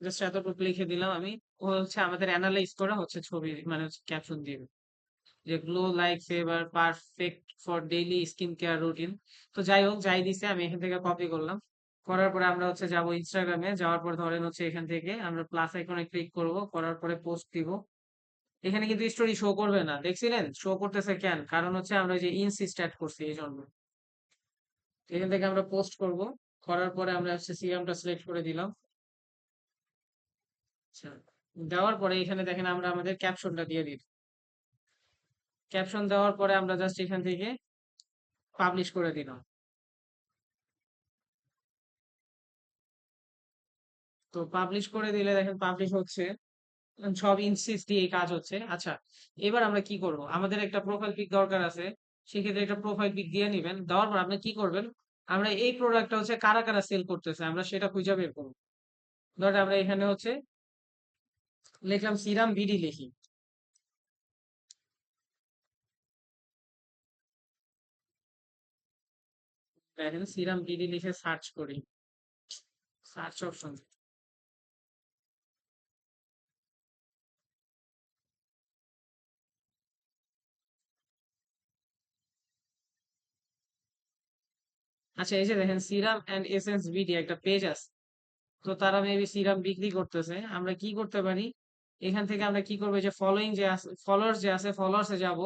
জাস্ট এতটুকু লিখে দিলাম আমি। ও হচ্ছে আমাদের অ্যানালাইজ করা হচ্ছে ছবি, মানে হচ্ছে ক্যাপশন দিয়ে, যে glow like favour perfect for daily skin care routine. তো যাই হোক, যাই দিছে আমি এখান থেকে কপি করলাম। করার পরে আমরা হচ্ছে যাব ইনস্টাগ্রামে। যাওয়ার পর ধরেন হচ্ছে এখান থেকে আমরা প্লাস আইকনে ক্লিক করব, করার পরে পোস্ট দিব। এখানে কিন্তু স্টোরি শো করবে না, দেখছিলেন? শো করতেছে কেন? কারণ হচ্ছে আমরা ওই যে ইনসিস্ট অ্যাড করছি এই জন্য। এখান থেকে আমরা পোস্ট করব। করার পরে আমরা হচ্ছে সিরামটা সিলেক্ট করে দিলাম। আচ্ছা, দেওয়ার পরে এখানে দেখেন আমরা আমাদের ক্যাপশনটা দিয়ে দিই। ক্যাপশন দেওয়ার পরে আমরা জাস্ট এখান থেকে পাবলিশ করে দিলাম। তো পাবলিশ করে দিলে দেখেন পাবলিশ হচ্ছে। সব ইনসিস দিয়ে এই কাজ হচ্ছে। আচ্ছা, এবার আমরা কি করব? আমাদের একটা প্রোফাইল পিক দরকার আছে। সেক্ষেত্রে একটা প্রোফাইল পিক দিয়ে নিবেন। দেওয়ার পর আপনি কি করবেন? আমরা এই প্রোডাক্টটা হচ্ছে কারা কারা সেল করতেছে আমরা সেটা খুঁজে বের করবো। ধরেন আমরা এখানে হচ্ছে লিখলাম সিরাম বিডি লিখি। দেখেন সিরাম বিডি লিখে সার্চ করি। Search option. আচ্ছা, এই যে দেখেন সিরাম এন্ড এসেন্স বিডি একটা পেজ আছে। তো তারা মেবি সিরাম বিক্রি করতেছে। আমরা কি করতে পারি? এখান থেকে আমরা কি করবো? এই যে ফলোইং যে আছে, ফলোয়ার্স যে আছে, ফলোয়ার্সে যাব।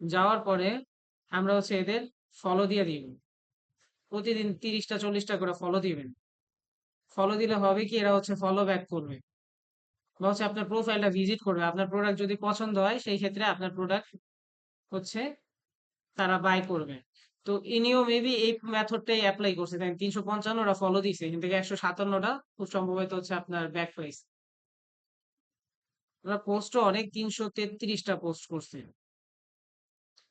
যাওয়ার পরে আমরা হচ্ছে এদের ফলো দিয়ে দিব। প্রতিদিন 30টা 40টা করে ফলো দিবেন। ফলো দিলে হবে কি, এরা হচ্ছে ফলো ব্যাক করবে বা হচ্ছে আপনার প্রোফাইলটা ভিজিট করবে। আপনার প্রোডাক্ট যদি পছন্দ হয় সেই ক্ষেত্রে আপনার প্রোডাক্ট হচ্ছে তারা বাই করবে। তো ইনিও মেবি এই মেথডটাই অ্যাপ্লাই করছে, তাই 355টা ফলো দিছে, এখান থেকে 157টা খুব সম্ভবত হচ্ছে আপনার ব্যাক পাইছে। ওরা পোস্টও অনেক, 333টা পোস্ট করছে।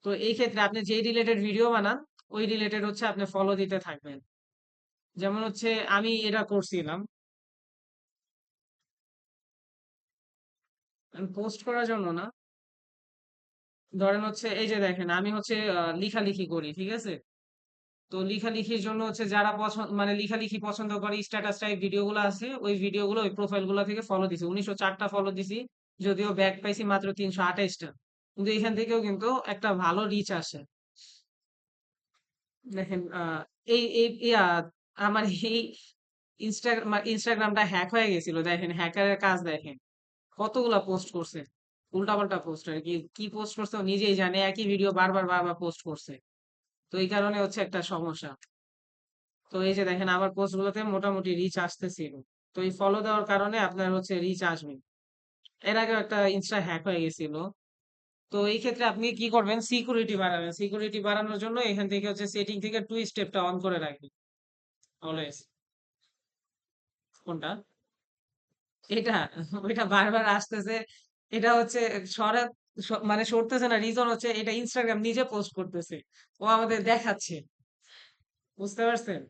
তো এই ক্ষেত্রে আপনি যেই রিলেটেড ভিডিও বানান ওই রিলেটেড হচ্ছে আপনি ফলো দিতে থাকবেন। যেমন হচ্ছে আমি এটা করছিলাম, পোস্ট করার জন্য না, ধরেন হচ্ছে এই যে দেখেন আমি হচ্ছে লিখালিখি করি, ঠিক আছে? তো লিখালিখির জন্য হচ্ছে যারা পছন্দ মানে লিখালিখি পছন্দ করে স্ট্যাটাস টাইপ ভিডিও গুলো আছে, ওই ভিডিও গুলো ওই প্রোফাইল গুলো থেকে ফলো দিছি, 1904টা ফলো দিছি। যদিও ব্যাক পাইছি মাত্র 328টা, কিন্তু এখান থেকেও কিন্তু একটা ভালো রিচ আসে। দেখেন এই এই ইয়া আমার এই ইনস্টাগ্রামটা হ্যাক হয়ে গেছিল, দেখেন হ্যাকারের কাজ দেখেন, কতগুলা পোস্ট করছে, উল্টাপাল্টা পোস্ট আর কি, কি পোস্ট করছে ও নিজেই জানে, একই ভিডিও বারবার বারবার পোস্ট করছে। তো এই কারণে হচ্ছে একটা সমস্যা। তো এই যে দেখেন আমার পোস্ট গুলোতে মোটামুটি রিচ আসতেছিল। তো এই ফলো দেওয়ার কারণে আপনার হচ্ছে রিচ আসবে। এর আগেও একটা ইনস্টা হ্যাক হয়ে গেছিল। তো এই ক্ষেত্রে আপনি কি করবেন, সিকিউরিটি বাড়াবেন, সিকিউরিটি বাড়ানোর জন্য এখান থেকে হচ্ছে সেটিং থেকে টু স্টেপটা অন করে রাখবেন অলওয়েজ। কোনটা? এটা ওইটা বারবার আসতেছে, এটা হচ্ছে সরা মানে সরতেছে না, রিজন হচ্ছে এটা ইনস্টাগ্রাম নিজে পোস্ট করতেছে, ও আমাদের দেখাচ্ছে, বুঝতে পারছেন?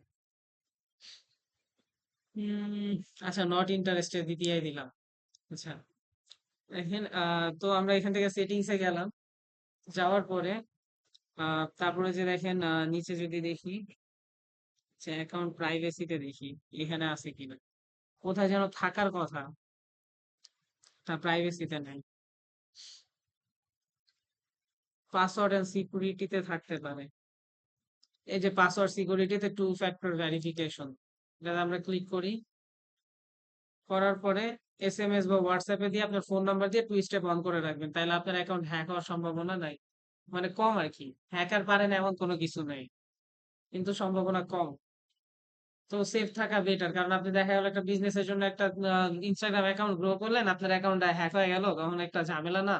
হুম, আচ্ছা নট ইন্টারেস্টেড দিয়ে দিলাম। আচ্ছা দেখেন তো আমরা এখান থেকে সেটিংস এ গেলাম, যাওয়ার পরে তারপরে যে দেখেন নিচে যদি দেখি যে অ্যাকাউন্ট প্রাইভেসিতে দেখি এখানে আছে কিনা, কোথায় যেন থাকার কথা, তা প্রাইভেসিতে নেই, পাসওয়ার্ড এন্ড সিকিউরিটিতে থাকতে পারে। এই যে পাসওয়ার্ড সিকিউরিটিতে টু ফ্যাক্টর ভেরিফিকেশন, এটা আমরা ক্লিক করি, করার পরে এসএমএস বা হোয়াটসঅ্যাপে দিয়ে আপনার ফোন নাম্বার দিয়ে টু স্টেপ অন করে রাখবেন, তাহলে আপনার অ্যাকাউন্ট হ্যাক হওয়ার সম্ভাবনা নাই, মানে কম আর কি, হ্যাকার পারেন এমন কোনো কিছু নেই, কিন্তু সম্ভাবনা কম। তো সেফ থাকা বেটার, কারণ আপনি দেখা গেল একটা বিজনেসের জন্য একটা ইনস্টাগ্রাম অ্যাকাউন্ট গ্রো করলেন, আপনার অ্যাকাউন্টটা হ্যাক হয়ে গেল, তখন একটা ঝামেলা না?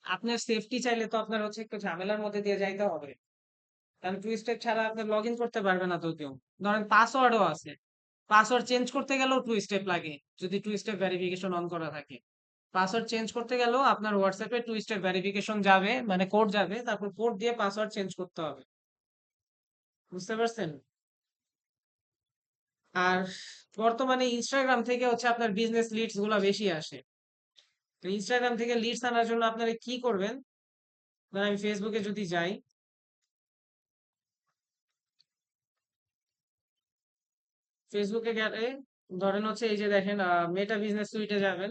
আপনার সেফটি চাইলে তো আপনার হচ্ছে একটু ঝামেলার মধ্যে দিয়ে যাইতে হবে, কারণ টু স্টেপ ছাড়া আপনি লগ ইন করতে পারবে না তো কেউ। ধরেন পাসওয়ার্ডও আছে, পাসওয়ার্ড চেঞ্জ করতে গেলেও টু স্টেপ লাগে, যদি টু স্টেপ ভেরিফিকেশন অন করা থাকে। পাসওয়ার্ড চেঞ্জ করতে গেলেও আপনার হোয়াটসঅ্যাপে টু স্টেপ ভেরিফিকেশন যাবে, মানে কোড যাবে, তারপর কোড দিয়ে পাসওয়ার্ড চেঞ্জ করতে হবে, বুঝতে পারছেন? আর বর্তমানে ইনস্টাগ্রাম থেকে হচ্ছে আপনার বিজনেস লিডস গুলা বেশি আসে। তো ইনস্টাগ্রাম থেকে লিডস আনার জন্য আপনারা কি করবেন, ধরেন আমি ফেসবুকে যদি যাই, ফেসবুকে গেলে ধরেন হচ্ছে এই যে দেখেন মেটা বিজনেস সুইটে যাবেন,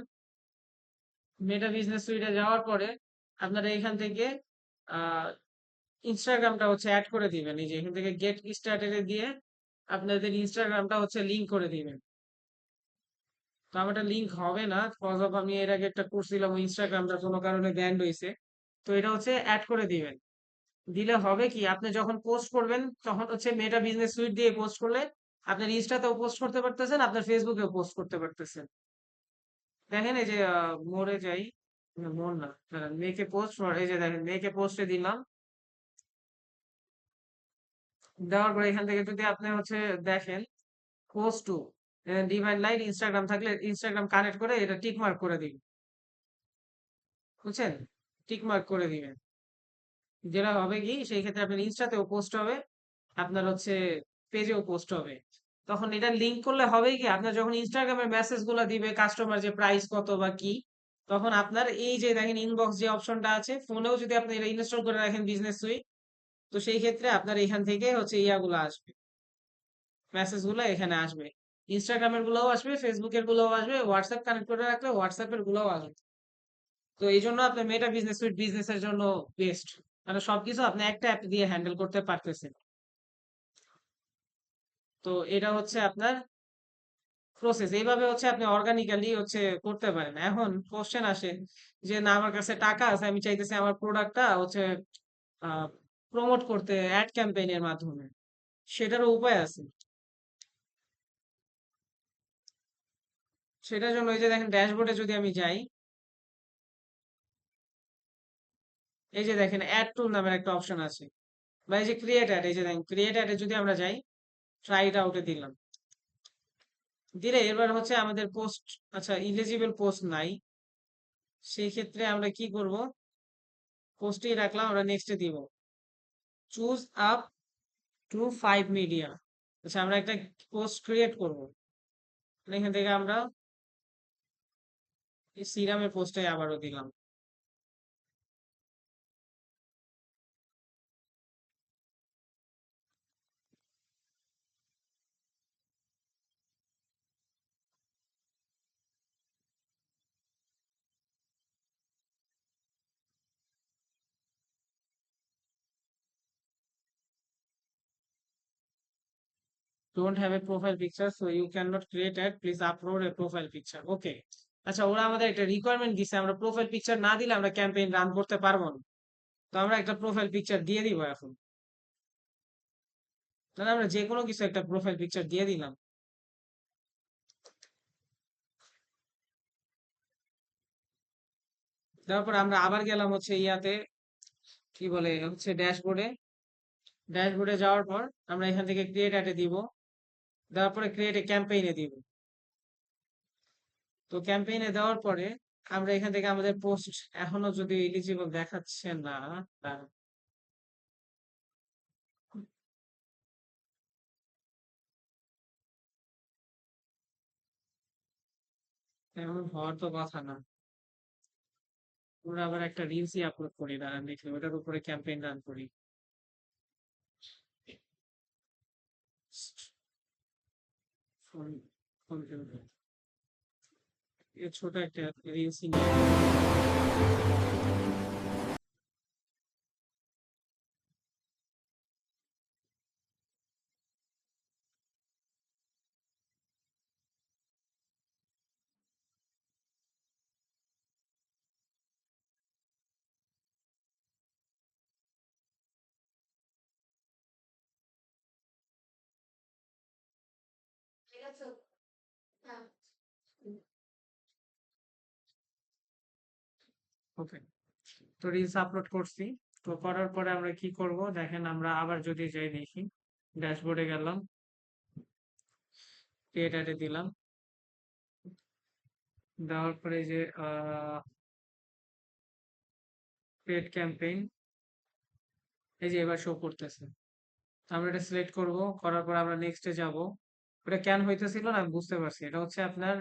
মেটা বিজনেস সুইটে যাওয়ার পরে আপনারা এখান থেকে আহ ইনস্টাগ্রামটা হচ্ছে অ্যাড করে দিবেন, এই যে এখান থেকে গেট স্টার্টেড দিয়ে আপনাদের ইনস্টাগ্রামটা হচ্ছে লিংক করে দিবেন। তো আমার লিংক হবে না, কজ অফ আমি এর আগে একটা করছিলাম, ওই ইনস্টাগ্রামটা কোনো কারণে ব্যান্ড হয়েছে। তো এটা হচ্ছে অ্যাড করে দিবেন, দিলে হবে কি আপনি যখন পোস্ট করবেন তখন হচ্ছে মেটা বিজনেস সুইট দিয়ে পোস্ট করলে আপনার ইনস্টাতেও পোস্ট করতে পারতেছেন, আপনার ফেসবুকেও পোস্ট করতে পারতেছেন। দেখেন এই যে মোড়ে যাই, মোর না, মেকে পোস্ট, এই যে দেখেন মেকে পোস্টে দিলাম, দেওয়ার পরে এখান থেকে যদি আপনি হচ্ছে দেখেন post to divine light Instagram থাকলে ইনস্টাগ্রাম কানেক্ট করে এটা টিক মার্ক করে দিন, বুঝছেন? টিক মার্ক করে দিবেন, যেটা হবে কি সেই ক্ষেত্রে আপনার ইনস্টাতেও পোস্ট হবে, আপনার হচ্ছে পেজেও পোস্ট হবে। তখন এটা লিংক করলে হবে কি আপনার যখন ইনস্টাগ্রামের মেসেজ গুলা দিবে কাস্টমার যে প্রাইস কত বা কি, তখন আপনার এই যে দেখেন ইনবক্স যে অপশনটা আছে ফোনেও যদি আপনি এটা ইনস্টল করে রাখেন বিজনেস সুইট, তো সেই ক্ষেত্রে আপনার এখান থেকে হচ্ছে ইয়াগুলো আসবে, মেসেজ গুলো এখানে আসবে, ইনস্টাগ্রামের গুলোও আসবে, ফেসবুকের গুলোও আসবে, হোয়াটসঅ্যাপ কানেক্ট করে রাখলে হোয়াটসঅ্যাপের গুলোও আসবে। তো এই জন্য আপনার মেটা বিজনেস সুইট বিজনেসের জন্য বেস্ট, মানে সবকিছু আপনি একটা অ্যাপ দিয়ে হ্যান্ডেল করতে পারতেছেন। তো এটা হচ্ছে আপনার প্রসেস, এইভাবে হচ্ছে আপনি অর্গানিক্যালি হচ্ছে করতে পারেন। এখন কোশ্চেন আসে যে না আমার কাছে টাকা আছে, আমি চাইতেছি আমার প্রোডাক্টটা হচ্ছে প্রমোট করতে অ্যাড ক্যাম্পেইনের মাধ্যমে, সেটারও উপায় আছে। সেটার জন্য এই যে দেখেন ড্যাশবোর্ডে যদি আমি যাই, এই যে দেখেন অ্যাড টুল নামের একটা অপশন আছে, বা এই যে ক্রিয়েট অ্যাড, এই যে দেখেন ক্রিয়েট অ্যাডে যদি আমরা যাই, ট্রাই ইট আউটে দিলাম, দিলে এবার হচ্ছে আমাদের পোস্ট, আচ্ছা ইলিজিবল পোস্ট নাই, সেই ক্ষেত্রে আমরা কি করব, পোস্টেই রাখলাম, আমরা নেক্সটে দিব চুজ আপ টু 5 মিডিয়া। আচ্ছা আমরা একটা পোস্ট ক্রিয়েট করব, এখান থেকে আমরা এই সিরামের পোস্টে আবারও দিলাম। Don't have a profile picture so you can not create ad, please upload a profile picture. Okay, আচ্ছা ওরা আমাদের একটা রিকোয়ারমেন্ট দিছে, আমরা প্রোফাইল পিকচার না দিলে আমরা ক্যাম্পেইন রান করতে পারবো না। তো আমরা একটা প্রোফাইল পিকচার দিয়ে দিব এখন, তাহলে আমরা যে কোনো কিছু একটা প্রোফাইল পিকচার দিয়ে দিলাম। তারপর আমরা আবার গেলাম হচ্ছে ইয়াতে, কি বলে হচ্ছে ড্যাশবোর্ডে, ড্যাশবোর্ডে যাওয়ার পর আমরা এখান থেকে ক্রিয়েট অ্যাডে দিব, দেওয়ার পরে ক্রিয়েট এ ক্যাম্পেইনে দিব। তো ক্যাম্পেইনে দেওয়ার পরে আমরা এখান থেকে আমাদের পোস্ট এখনো যদি এলিজিবল দেখাচ্ছে না, এমন হওয়ার তো কথা না। আমরা আবার একটা রিলসই আপলোড করি, দাঁড়ান দেখি ওটার উপরে ক্যাম্পেইন রান করি। ছোট একটা রিলসই নিয়ে ওকে। তো রিলস আপলোড করছি, তো করার পরে আমরা কি করব দেখেন, আমরা আবার যদি যাই দেখি, ড্যাশবোর্ডে গেলাম, ক্রিয়েট অ্যাডে দিলাম, দেওয়ার পরে যে ক্রিয়েট ক্যাম্পেইন, এই যে এবার শো করতেছে। আমরা এটা সিলেক্ট করব, করার পর আমরা নেক্সটে যাব। ওটা কেন হইতেছিল না আমি বুঝতে পারছি, এটা হচ্ছে আপনার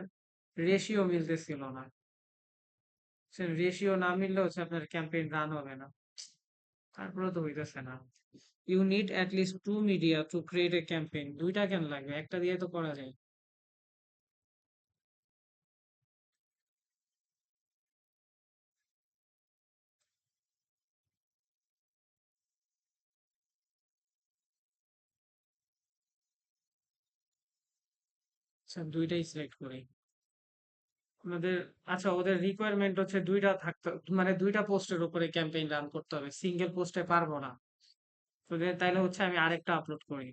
রেশিও মিলতেছিল না। রেশিও না মিললে হচ্ছে আপনার ক্যাম্পেইন রান হবে না, তারপরে তো হইতেছে না। You need at least 2 media to create a campaign, দুইটা কেন লাগবে, একটা দিয়ে তো করা যায়। আচ্ছা দুইটাই সিলেক্ট করি আমাদের। আচ্ছা ওদের রিকোয়ারমেন্ট হচ্ছে দুইটা থাকতে, মানে দুইটা পোস্টের উপরে ক্যাম্পেইন রান করতে হবে, সিঙ্গেল পোস্টে পারবো না। তো তাইলে হচ্ছে আমি আরেকটা আপলোড করি।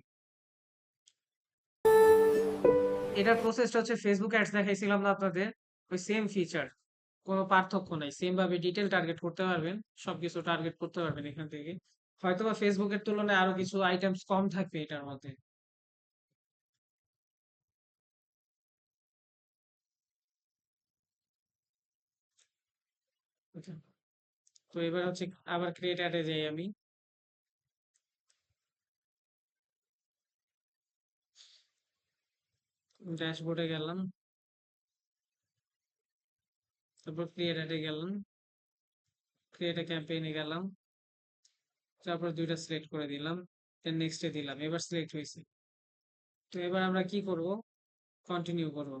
এটার প্রসেসটা হচ্ছে ফেসবুক অ্যাডস দেখাইছিলাম না আপনাদের, ওই সেম ফিচার, কোনো পার্থক্য নাই, সেম ভাবে ডিটেল টার্গেট করতে পারবেন, সবকিছু টার্গেট করতে পারবেন এখান থেকে। হয়তোবা ফেসবুকের তুলনায় আরো কিছু আইটেমস কম থাকবে এটার মধ্যে। আচ্ছা, তো এবার হচ্ছে আবার ক্রিয়েট অ্যাডে যাই আমি, ড্যাশবোর্ডে গেলাম, তারপর ক্রিয়েট অ্যাডে গেলাম, ক্রিয়েট এ ক্যাম্পেইনে গেলাম, তারপর দুইটা সিলেক্ট করে দিলাম, দেন নেক্সটে দিলাম, এবার সিলেক্ট হয়েছে। তো এবার আমরা কি করব, কন্টিনিউ করব।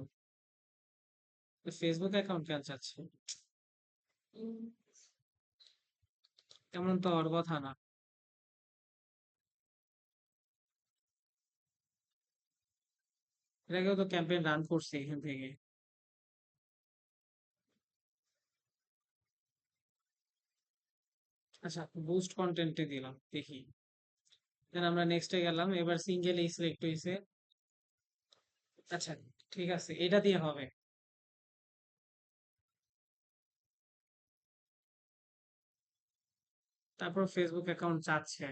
ফেসবুক অ্যাকাউন্ট কেন চাচ্ছে, তেমন তো হওয়ার কথা না। এর আগেও তো ক্যাম্পেইন রান করছে এখান থেকে। আচ্ছা, বুস্ট কন্টেন্টে দিলাম, দেখি। দেন আমরা নেক্সটে গেলাম, এবার সিঙ্গেল এই সিলেক্ট হয়েছে। আচ্ছা, ঠিক আছে, এটা দিয়ে হবে। তারপর ফেসবুক অ্যাকাউন্ট চাচ্ছে।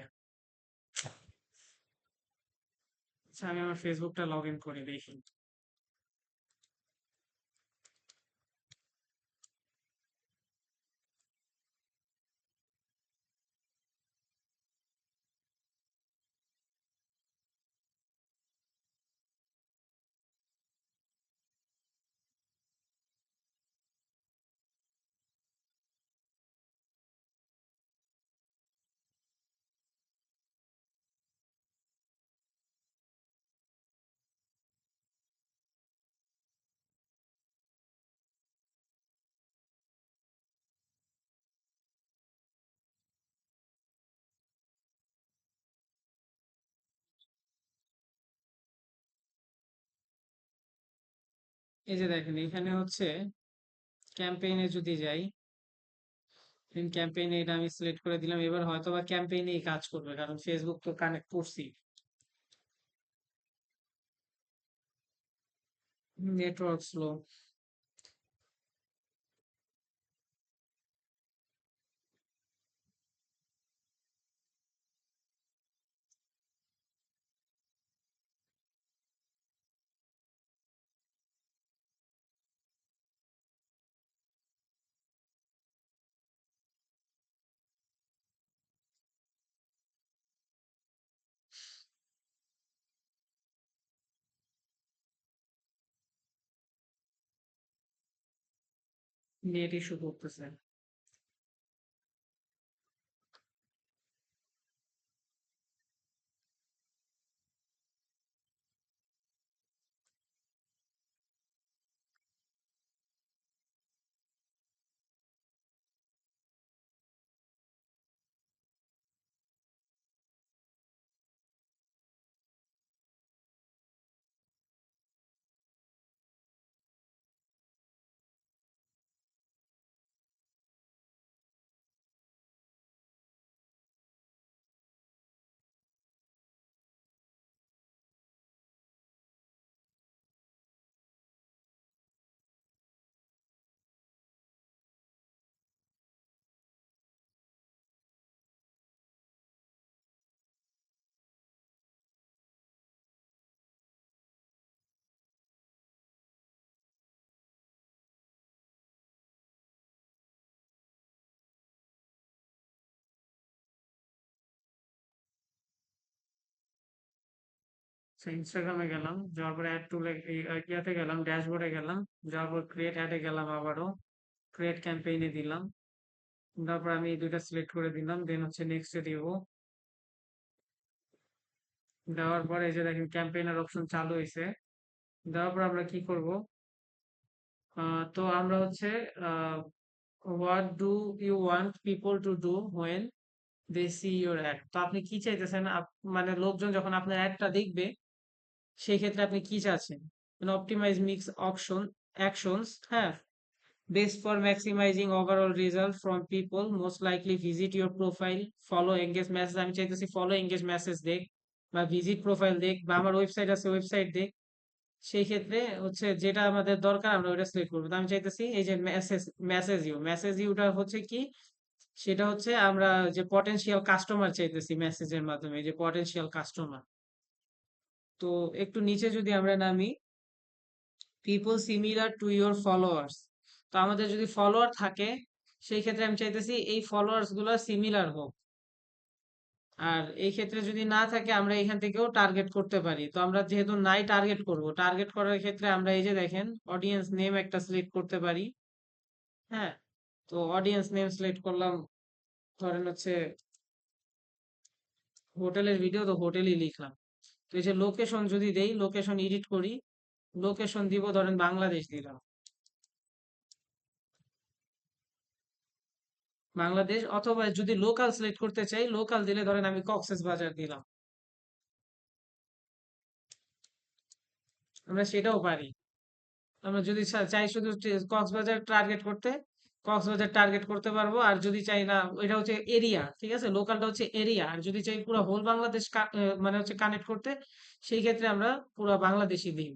আচ্ছা, আমি আমার ফেসবুকটা লগ ইন করে দেখি। এই যে দেখেন, এখানে হচ্ছে ক্যাম্পেইনে যদি যাই, ক্যাম্পেইনে এটা আমি সিলেক্ট করে দিলাম। এবার হয়তো বা ক্যাম্পেইনেই কাজ করবে, কারণ ফেসবুক তো কানেক্ট করছি। Network slow. নেট ইস্যু করতেছে। ইনস্টাগ্রামে গেলাম, যাওয়ার পরে অ্যাড টুলে ইয়াতে গেলাম, ড্যাশবোর্ডে গেলাম, যাওয়ার পর ক্রিয়েট অ্যাডে গেলাম, আবারও ক্রিয়েট ক্যাম্পেইনে দিলাম। তারপর আমি এই দুইটা সিলেক্ট করে দিলাম, দেন হচ্ছে নেক্সটে দিব। দেওয়ার পরে এই যে দেখেন ক্যাম্পেইনের অপশন চালু হয়েছে। দেওয়ার পর আমরা কি করব? তো আমরা হচ্ছে what do you want people to do when they see your ad. তো আপনি কি চাইতেছেন, মানে লোকজন যখন আপনার অ্যাডটা দেখবে, সেই ক্ষেত্রে আপনি কি চাচ্ছেন? মানে অপটিমাইজ মিক্স অপশন অ্যাকশনস, হ্যাঁ, best for maximising overall result from people most likely visit your profile, follow engage message. আমি চাইতেছি ফলো এঙ্গেজ মেসেজ দেখ, বা ভিজিট প্রোফাইল দেখ, বা আমার ওয়েবসাইট আছে ওয়েবসাইট দেখ। সেই ক্ষেত্রে হচ্ছে যেটা আমাদের দরকার আমরা ওইটা সিলেক্ট করবো। তো আমি চাইতেছি এই যে মেসেজ ইউটা হচ্ছে কি, সেটা হচ্ছে আমরা যে পটেনশিয়াল কাস্টমার চাইতেছি মেসেজের মাধ্যমে, এই যে পটেনশিয়াল কাস্টমার। তো একটু নিচে যদি আমরা নামি, people similar to your followers. তো আমাদের যদি ফলোয়ার থাকে, সেই ক্ষেত্রে আমি চাইতেছি এই ফলোয়ার্স গুলো সিমিলার হোক। আর এই ক্ষেত্রে যদি না থাকে, আমরা এখান থেকেও টার্গেট করতে পারি। তো আমরা যেহেতু নাই টার্গেট করব, টার্গেট করার ক্ষেত্রে আমরা এই যে দেখেন অডিয়েন্স নেম একটা সিলেক্ট করতে পারি। হ্যাঁ, তো অডিয়েন্স নেম সিলেক্ট করলাম, ধরেন হচ্ছে হোটেলের ভিডিও, তো হোটেলই লিখলাম। তো এই যে লোকেশন যদি দেই, লোকেশন এডিট করি, লোকেশন দিব ধরেন বাংলাদেশ দিলাম, বাংলাদেশ। অথবা যদি লোকাল সিলেক্ট করতে চাই, লোকাল দিলে ধরেন আমি কক্সেস বাজার দিলাম। আমরা সেটাও পারি। আমরা যদি চাই শুধু কক্সবাজার টার্গেট করতে, কক্সবাজার টার্গেট করতে পারবো। আর যদি চাই না, এটা হচ্ছে এরিয়া, ঠিক আছে? লোকালটা হচ্ছে এরিয়া। আর যদি চাই পুরো হোল বাংলাদেশ মানে হচ্ছে কানেক্ট করতে, সেই ক্ষেত্রে আমরা পুরো বাংলাদেশই দিই।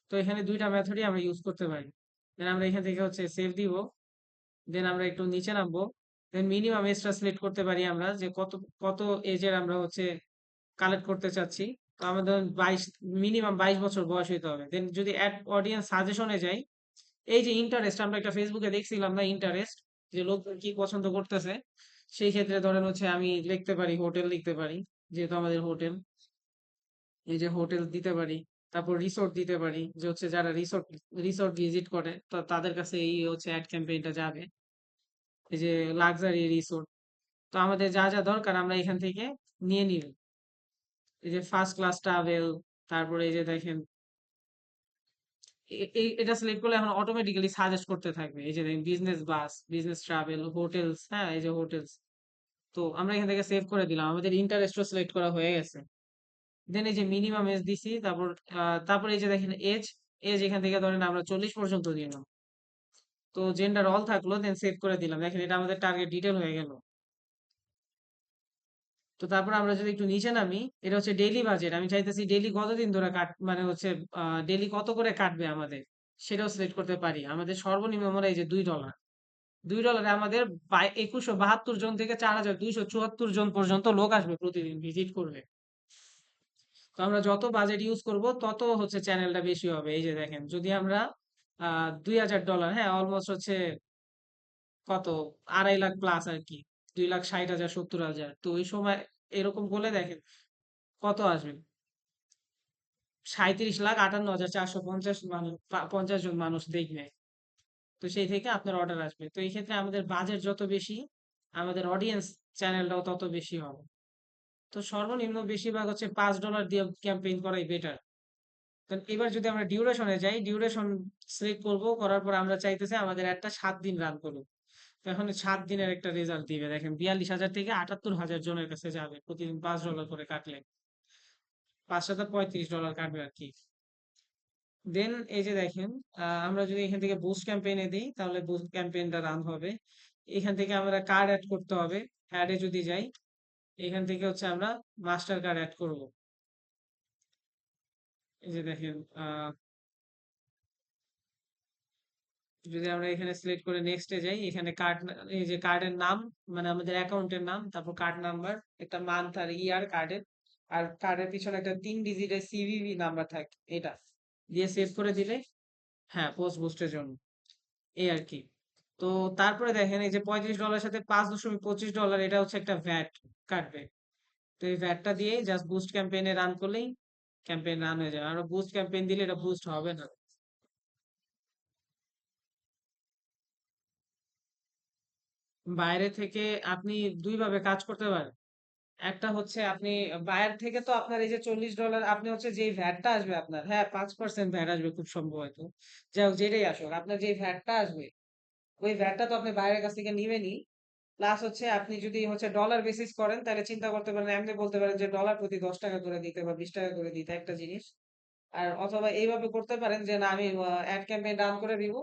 তো এখানে ২ টা মেথডই আমরা ইউজ করতে পারি। দেন আমরা এখান থেকে হচ্ছে সেভ দিব। দেন আমরা একটু নিচে নামবো। দেন মিনিমাম এজটা সিলেক্ট করতে পারি আমরা, যে কত কত এজের আমরা হচ্ছে কালেক্ট করতে চাচ্ছি। তো আমাদের 22, মিনিমাম 22 বছর বয়স হইতে হবে। দেন যদি অ্যাড অডিয়েন্স সাজেশনে যাই, এই যে ইন্টারেস্ট, আমরা একটা ফেসবুকে দেখছিলাম না ইন্টারেস্ট, যে লোকজন কি পছন্দ করতেছে, সেই ক্ষেত্রে ধরেন হচ্ছে আমি লিখতে পারি হোটেল, লিখতে পারি, যেহেতু আমাদের হোটেল, এই যে হোটেল দিতে পারি। তারপর রিসোর্ট দিতে পারি, যে হচ্ছে যারা রিসোর্ট রিসোর্ট ভিজিট করে তো তাদের কাছে এই হচ্ছে অ্যাড ক্যাম্পেইনটা যাবে। এই যে লাক্সারি রিসোর্ট, তো আমাদের যা যা দরকার আমরা এখান থেকে নিয়ে নিব। এই যে ফার্স্ট ক্লাস ট্রাভেল, তারপরে এই যে দেখেন এটা সিলেক্ট করলে এখন অটোমেটিক্যালি সাজেস্ট করতে থাকবে। এই যে দেখেন বিজনেস বাস, বিজনেস ট্রাভেল, হোটেলস, হ্যাঁ এই যে হোটেলস। তো আমরা এখান থেকে সেভ করে দিলাম, আমাদের ইন্টারেস্টও সিলেক্ট করা হয়ে গেছে। দেন এই যে মিনিমাম এজ দিছি, তারপর এই যে দেখেন এজ, এজ এখান থেকে ধরেন আমরা 40 পর্যন্ত দিলাম। তো জেন্ডার অল থাকলো, দেন সেভ করে দিলাম। দেখেন এটা আমাদের টার্গেট ডিটেল হয়ে গেল। তো তারপর আমরা যদি একটু নিচে নামি, এটা হচ্ছে ডেইলি বাজেট। আমি চাইতেছি ডেইলি কতদিন ধরে মানে হচ্ছে ডেইলি কত করে কাটবে আমাদের, সেটাও সিলেক্ট করতে পারি। আমাদের সর্বনিম্ন মনে হয় এই যে $2। $2 আমাদের 2172 জন থেকে 4274 জন পর্যন্ত লোক আসবে প্রতিদিন ভিজিট করবে। তো আমরা যত বাজেট ইউজ করব তত হচ্ছে চ্যানেলটা বেশি হবে। এই যে দেখেন যদি আমরা $2000, হ্যাঁ অলমোস্ট হচ্ছে কত, 2.5 লাখ প্লাস আর কি, 2,60,000 70,000, তো ওই সময় এরকম করলে দেখেন কত আসবে, 37,58,450 মানুষ, 50 জন মানুষ দেখবে। তো সেই থেকে আপনার অর্ডার আসবে। তো এই ক্ষেত্রে আমাদের বাজেট যত বেশি, আমাদের অডিয়েন্স চ্যানেলটাও তত বেশি হবে। তো সর্বনিম্ন বেশিরভাগ হচ্ছে $5 দিয়ে ক্যাম্পেইন করাই বেটার। এবার যদি আমরা ডিউরেশনে যাই, ডিউরেশন সিলেক্ট করব, করার পর আমরা চাইতেছি আমাদের একটা 7 দিন রান করুক। তো এখন 7 দিনের একটা রেজাল্ট দিবে, দেখেন 42,000 থেকে 78,000 জনের কাছে যাবে প্রতিদিন $5 করে কাটলে, 5 7 $35 কাটবে আর কি। দেন এই যে দেখেন আমরা যদি এখান থেকে বুস্ট ক্যাম্পেইনে দিই, তাহলে বুস্ট ক্যাম্পেইনটা রান হবে। এখান থেকে আমরা কার্ড অ্যাড করতে হবে। অ্যাডে যদি যাই, এখান থেকে হচ্ছে আমরা মাস্টার কার্ড অ্যাড করব। এই যে দেখেন যদি আমরা এখানে সিলেক্ট করে নেক্সটে যাই, এখানে এই যে কার্ডের নাম, মানে আমাদের অ্যাকাউন্টের নাম, তারপর কার্ড নাম্বার, একটা মান্থ আর ইয়ার কার্ডের, আর কার্ডের পিছনে একটা 3 ডিজিটের সিভিভি নাম্বার থাকে, এটা দিয়ে সেভ করে দিলে, হ্যাঁ পোস্ট বুস্টের জন্য, এই আর কি। তো তারপরে দেখেন এই যে $35 সাথে $5.25, এটা হচ্ছে একটা ভ্যাট কাটবে। তো এই ভ্যাটটা দিয়ে জাস্ট বুস্ট ক্যাম্পেইনে রান করলেই ক্যাম্পেইন রান হয়ে যাবে। আর বুস্ট ক্যাম্পেইন দিলে এটা বুস্ট হবে না। বাইরে থেকে আপনি 2 ভাবে কাজ করতে পারেন। একটা হচ্ছে আপনি বাইরে থেকে, তো আপনার এই যে $40 আপনি হচ্ছে যেই ভ্যাটটা আসবে আপনার, হ্যাঁ 5% ভ্যাট আসবে খুব সম্ভবত, যাই হোক যেটাই আসুক, আপনার যেই ভ্যাটটা আসবে ওই ভ্যাটটা তো আপনি বাইরের কাছ থেকে নিবেনই। প্লাস হচ্ছে আপনি যদি হচ্ছে ডলার বেসিস করেন, তাহলে চিন্তা করতে পারেন, এমনি বলতে পারেন যে ডলার প্রতি $10 করে দিতে বা $20 করে দিতে একটা জিনিস। আর অথবা এইভাবে করতে পারেন যে না আমি অ্যাড ক্যাম্পেইন রান করে দিব,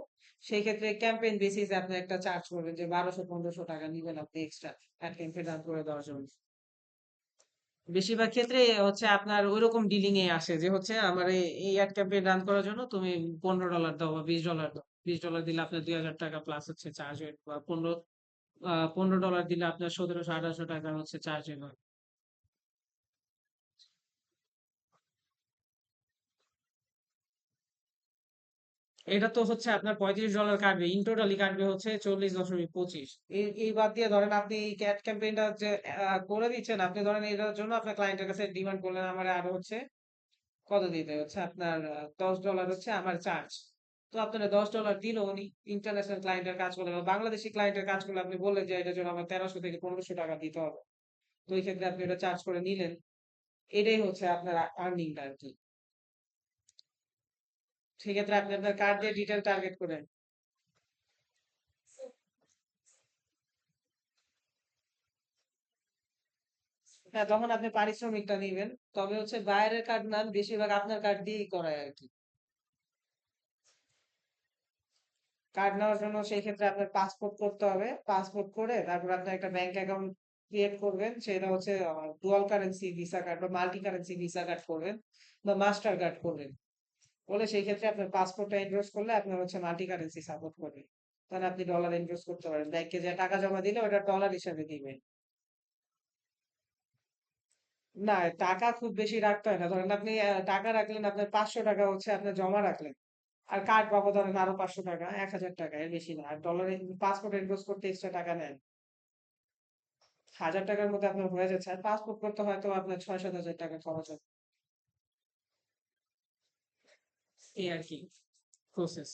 সেই ক্ষেত্রে ক্যাম্পেইন বেসিসে আপনি একটা চার্জ করবেন, যে 1200 1500 টাকা নিবেন আপনি এক্সট্রা অ্যাড ক্যাম্পেইন রান করে দেওয়ার জন্য। বেশিরভাগ ক্ষেত্রে হচ্ছে আপনার ওইরকম ডিলিং এ আসে, যে হচ্ছে আমার এই অ্যাড ক্যাম্পেইন রান করার জন্য তুমি $15 দাও বা $20 দাও। $20 দিলে আপনার $2,000 প্লাস হচ্ছে চার্জ হয়ে, বা $15 দিলে আপনার 1700 1800 টাকা হচ্ছে চার্জ হয়ে। এটা তো হচ্ছে আপনার $35 কাটবে, ইন টোটালি কাটবে হচ্ছে 40.25। এই বাদ দিয়ে ধরেন আপনি এই ক্যাট ক্যাম্পেইনটা যে করে দিচ্ছেন, আপনি ধরেন এটার জন্য আপনার ক্লায়েন্টের কাছে ডিমান্ড করলেন আমার আরো হচ্ছে কত দিতে হচ্ছে আপনার $10 হচ্ছে আমার চার্জ। তো আপনার $10 দিল উনি। ইন্টারন্যাশনাল ক্লায়েন্টের কাজ করলে বা বাংলাদেশি ক্লায়েন্টের কাজ করলে আপনি বললেন যে এটার জন্য আমার 1300 থেকে 1500 টাকা দিতে হবে। তো ওই ক্ষেত্রে আপনি এটা চার্জ করে নিলেন। এটাই হচ্ছে আপনার আর্নিংটা আর কি। সেক্ষেত্রে আপনি আপনার কার্ড দিয়ে ডিটেল টার্গেট করেন। হ্যাঁ, তখন আপনি পারিশ্রমিকটা নিবেন। তবে হচ্ছে বাইরের কার্ড না, বেশিরভাগ আপনার কার্ড দিয়েই করায় আর কি। কার্ড নেওয়ার জন্য সেই ক্ষেত্রে আপনার পাসপোর্ট করতে হবে। পাসপোর্ট করে তারপর আপনি একটা ব্যাংক অ্যাকাউন্ট ক্রিয়েট করবেন। সেটা হচ্ছে ডুয়াল কারেন্সি ভিসা কার্ড বা মাল্টি কারেন্সি ভিসা কার্ড করবেন বা মাস্টার কার্ড করবেন। বলে সেই ক্ষেত্রে আপনার পাসপোর্টটা এনরোল করলে আপনার হচ্ছে মাল্টি কারেন্সি সাপোর্ট করবে। তাহলে আপনি ডলার এনরোল করতে পারেন। ব্যাংকে যে টাকা জমা দিলে ওটা ডলার হিসাবে দিবে। না, টাকা খুব বেশি রাখতে হয় না। ধরেন আপনি টাকা রাখলেন, আপনার 500 টাকা হচ্ছে আপনার জমা রাখলেন। আর কার্ড পাবো ধরেন আরো 500 টাকা, 1000 টাকা, এর বেশি না। আর ডলারে পাসপোর্ট এনরোল করতে এক্সট্রা টাকা নেন। 1000 টাকার মধ্যে আপনার হয়ে যাচ্ছে। আর পাসপোর্ট করতে হয়তো আপনার 6-7 হাজার টাকা খরচ হবে। এই আর কি প্রসেস।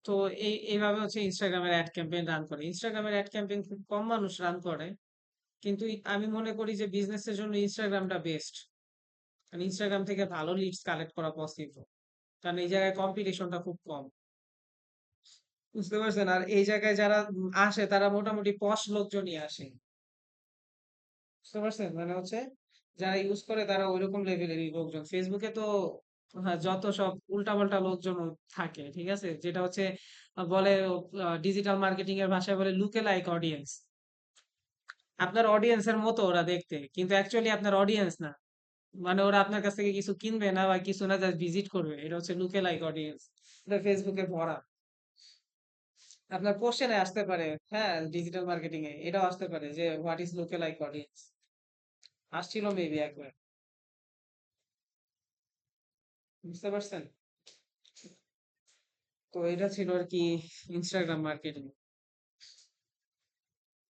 তো এইভাবে হচ্ছে ইনস্টাগ্রামের অ্যাড ক্যাম্পেইন রান করে। ইনস্টাগ্রামের অ্যাড ক্যাম্পেইন খুব কম মানুষ রান করে, কিন্তু আমি মনে করি যে বিজনেসের জন্য ইনস্টাগ্রামটা বেস্ট। কারণ ইনস্টাগ্রাম থেকে ভালো লিডস কালেক্ট করা পসিবল, কারণ এই জায়গায় কম্পিটিশনটা খুব কম। বুঝতে পারছেন? আর এই জায়গায় যারা আসে তারা মোটামুটি পশ লোকজনই আসে। বুঝতে পারছেন? মানে হচ্ছে যারা ইউজ করে তারা ওইরকম লেভেলেরই লোকজন। ফেসবুকে তো হ্যাঁ, যত সব উল্টাপাল্টা লোকজন থাকে, ঠিক আছে, যেটা হচ্ছে বলে ডিজিটাল মার্কেটিং এর ভাষায় বলে লুকে লাইক অডিয়েন্স। আপনার অডিয়েন্সের মতো ওরা দেখতে, কিন্তু অ্যাকচুয়ালি আপনার অডিয়েন্স না। মানে ওরা আপনার কাছ থেকে কিছু কিনবে না বা কিছু না, জাস্ট ভিজিট করবে। এটা হচ্ছে লুকে লাইক অডিয়েন্স। এটা ফেসবুকে ভরা। আপনার কোশ্চেনে আসতে পারে, হ্যাঁ, ডিজিটাল মার্কেটিং এ এটাও আসতে পারে যে হোয়াট ইজ লুকে লাইক অডিয়েন্স। আসছিল মেবি একবার। বুঝতে পারছেন? তো এটা ছিল আর কি ইনস্টাগ্রাম মার্কেটিং।